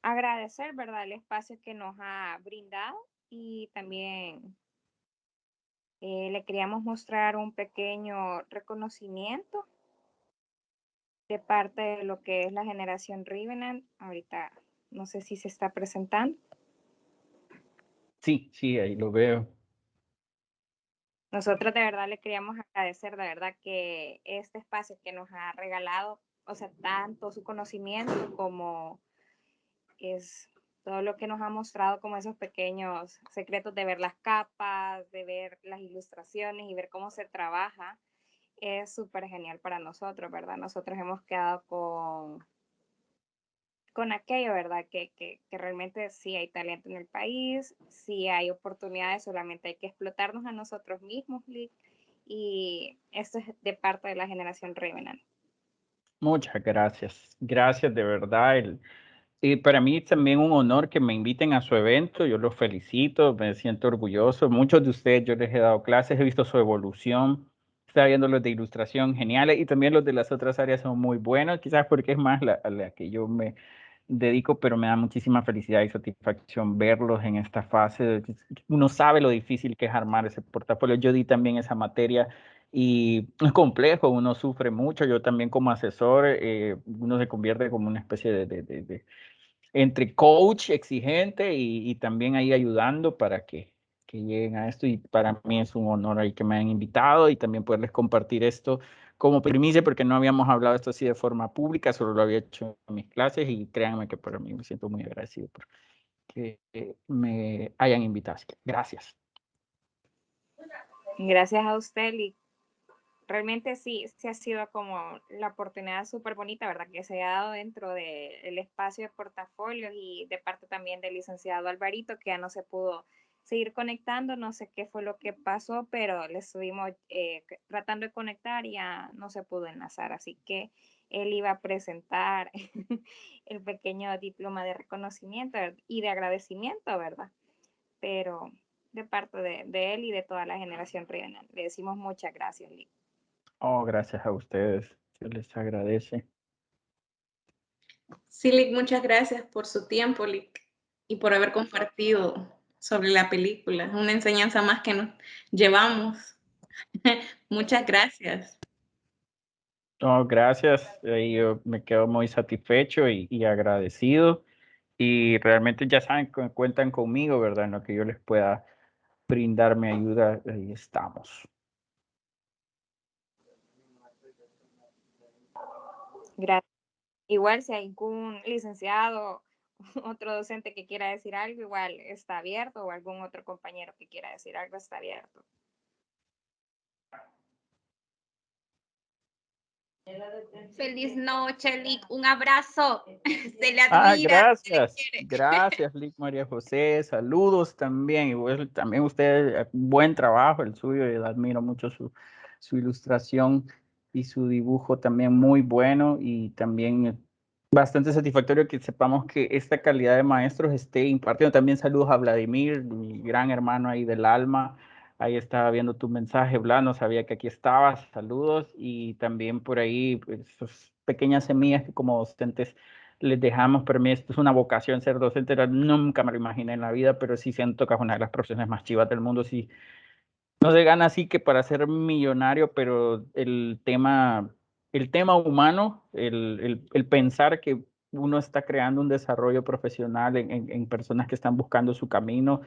agradecer, ¿verdad?, el espacio que nos ha brindado y también le queríamos mostrar un pequeño reconocimiento de parte de lo que es la generación Rivenant. Ahorita no sé si se está presentando. Sí, sí, ahí lo veo. Nosotros de verdad le queríamos agradecer, de verdad, que este espacio que nos ha regalado, o sea, tanto su conocimiento como es todo lo que nos ha mostrado, como esos pequeños secretos de ver las capas, de ver las ilustraciones y ver cómo se trabaja, es súper genial para nosotros, ¿verdad? Nosotros hemos quedado con aquello, ¿verdad? Que realmente sí hay talento en el país, sí hay oportunidades, solamente hay que explotarnos a nosotros mismos, Lick, y esto es de parte de la generación Revenant. Muchas gracias. Gracias de verdad. Y para mí es también un honor que me inviten a su evento. Yo los felicito, me siento orgulloso. Muchos de ustedes yo les he dado clases, he visto su evolución. Estaba viendo los de ilustración geniales y también los de las otras áreas son muy buenos, quizás porque es más a la que yo me dedico, pero me da muchísima felicidad y satisfacción verlos en esta fase. Uno sabe lo difícil que es armar ese portafolio. Yo di también esa materia y es complejo, uno sufre mucho. Yo también como asesor, uno se convierte como una especie de entre coach exigente y también ahí ayudando para que lleguen a esto. Y para mí es un honor ahí que me hayan invitado y también poderles compartir esto como primicia, porque no habíamos hablado esto así de forma pública, solo lo había hecho en mis clases y créanme que para mí me siento muy agradecido por que me hayan invitado. Así que gracias. Gracias a usted, y realmente sí, sí ha sido como la oportunidad súper bonita, ¿verdad? Que se ha dado dentro del espacio de portafolios y de parte también del licenciado Alvarito, que ya no se pudo seguir conectando. No sé qué fue lo que pasó, pero le estuvimos tratando de conectar y ya no se pudo enlazar. Así que él iba a presentar el pequeño diploma de reconocimiento y de agradecimiento, ¿verdad? Pero de parte de él y de toda la generación regional. Le decimos muchas gracias, Lick. Oh, gracias a ustedes. Se les agradece. Sí, Lick, muchas gracias por su tiempo, Lick, y por haber compartido sobre la película. Una enseñanza más que nos llevamos. Muchas gracias. Oh, gracias. Yo me quedo muy satisfecho y agradecido. Y realmente ya saben que cuentan conmigo, ¿verdad? En lo que yo les pueda brindar mi ayuda, ahí estamos. Gracias. Igual si hay algún licenciado, otro docente que quiera decir algo, igual está abierto, o algún otro compañero que quiera decir algo, está abierto. Feliz noche, Lick. Un abrazo. Se le admira. Gracias. Gracias, Lick María José. Saludos también. Igual, también usted, buen trabajo el suyo. Y admiro mucho su ilustración y su dibujo también muy bueno. Y también bastante satisfactorio que sepamos que esta calidad de maestros esté impartiendo. También saludos a Vladimir, mi gran hermano ahí del alma. Ahí estaba viendo tu mensaje, Vlad, no sabía que aquí estabas. Saludos. Y también por ahí, pues, esas pequeñas semillas que como docentes les dejamos. Pero mí esto es una vocación ser docente. Nunca me lo imaginé en la vida, pero sí siento que es una de las profesiones más chivas del mundo. Sí, no se gana así que para ser millonario, pero el tema humano, el pensar que uno está creando un desarrollo profesional en personas que están buscando su camino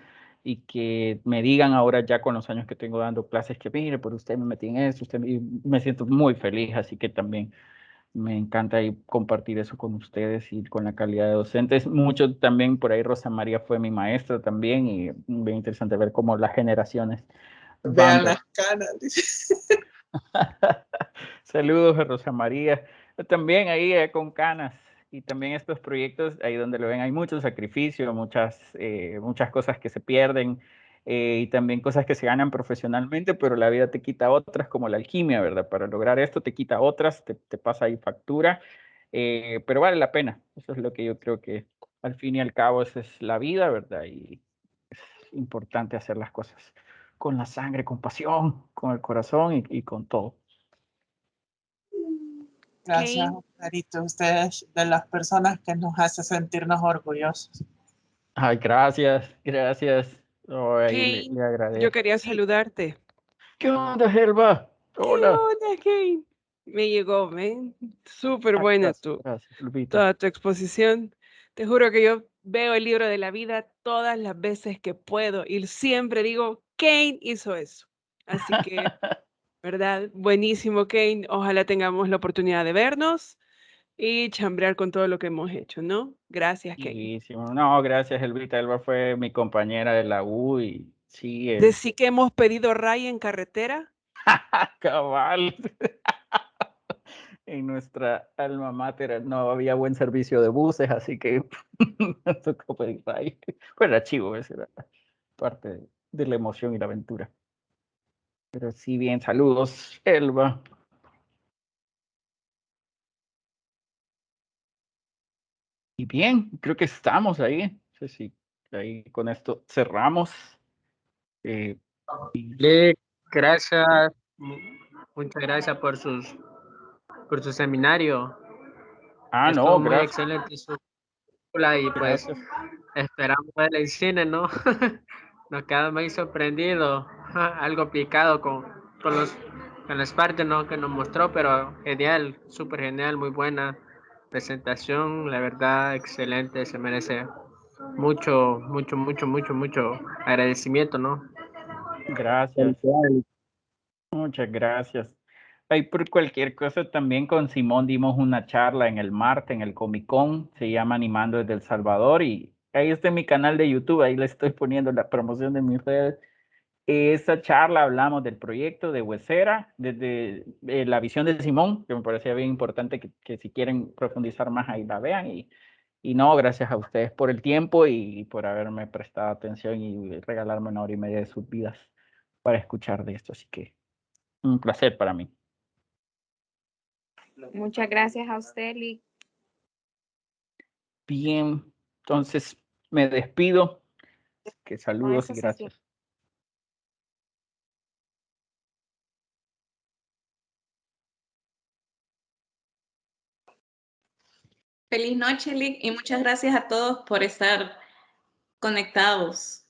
y que me digan ahora ya con los años que tengo dando clases que mire, por usted me metí en eso, y me siento muy feliz, así que también me encanta ahí compartir eso con ustedes y con la calidad de docentes. Mucho también por ahí Rosa María fue mi maestra también y bien interesante ver cómo las generaciones Vean van. las canas. Saludos a Rosa María. También ahí con canas y también estos proyectos ahí donde lo ven hay mucho sacrificio, muchas cosas que se pierden y también cosas que se ganan profesionalmente, pero la vida te quita otras como la alquimia, ¿verdad? Para lograr esto te quita otras, te pasa ahí factura, pero vale la pena. Eso es lo que yo creo que al fin y al cabo esa es la vida, ¿verdad? Y es importante hacer las cosas con la sangre, con pasión, con el corazón y con todo. Gracias, Ok. Oscarito. Ustedes de las personas que nos hace sentirnos orgullosos. Ay, gracias. Oh, ahí Kane, le yo agradezco. quería Sí. saludarte. ¿Qué onda, Helva? ¿Qué Hola. onda, Kane? Me llegó, man. Súper buena Gracias, Lupita. toda tu exposición. Te juro que yo veo el libro de la vida todas las veces que puedo y siempre digo, Kane hizo eso. Así que, ¿verdad? Buenísimo, Kane. Ojalá tengamos la oportunidad de vernos y chambrear con todo lo que hemos hecho, ¿no? Gracias, Kane. Chivísimo. No, gracias, Helvita. Elba fue mi compañera de la U y sí, Decí que hemos pedido ray en carretera. cabal. En nuestra alma mater no había buen servicio de buses, así que nos tocó pedir ahí. Fue el archivo, esa era parte de la emoción y la aventura. Pero sí, bien, saludos, Elba. Y bien, creo que estamos ahí. No sé si ahí con esto cerramos. Lick, gracias, muchas gracias por su seminario. Estuvo No, muy gracias. excelente su película y pues Gracias. esperamos verla en cine, ¿no? Nos quedamos ahí sorprendidos, algo picado con las partes, ¿no? Que nos mostró, pero genial, súper genial, muy buena presentación, la verdad, excelente, se merece mucho, mucho, mucho, mucho, mucho agradecimiento, ¿no? Gracias. Muchas gracias. Ahí por cualquier cosa también con Simón dimos una charla en el Marte, en el Comic Con, se llama Animando desde El Salvador y ahí está en mi canal de YouTube, ahí le estoy poniendo la promoción de mis redes. Esa charla hablamos del proyecto de Huesera, desde la visión de Simón, que me parecía bien importante que si quieren profundizar más ahí la vean Y no, gracias a ustedes por el tiempo y por haberme prestado atención y regalarme 1 hora y media de sus vidas para escuchar de esto. Así que un placer para mí. Muchas gracias a usted, Lick. Bien, entonces me despido. Que saludos y eso se gracias. Feliz noche, Lick, y muchas gracias a todos por estar conectados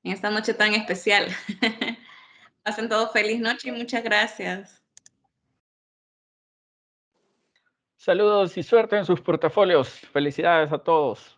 en esta noche tan especial. Pasen todos feliz noche y muchas gracias. Saludos y suerte en sus portafolios. Felicidades a todos.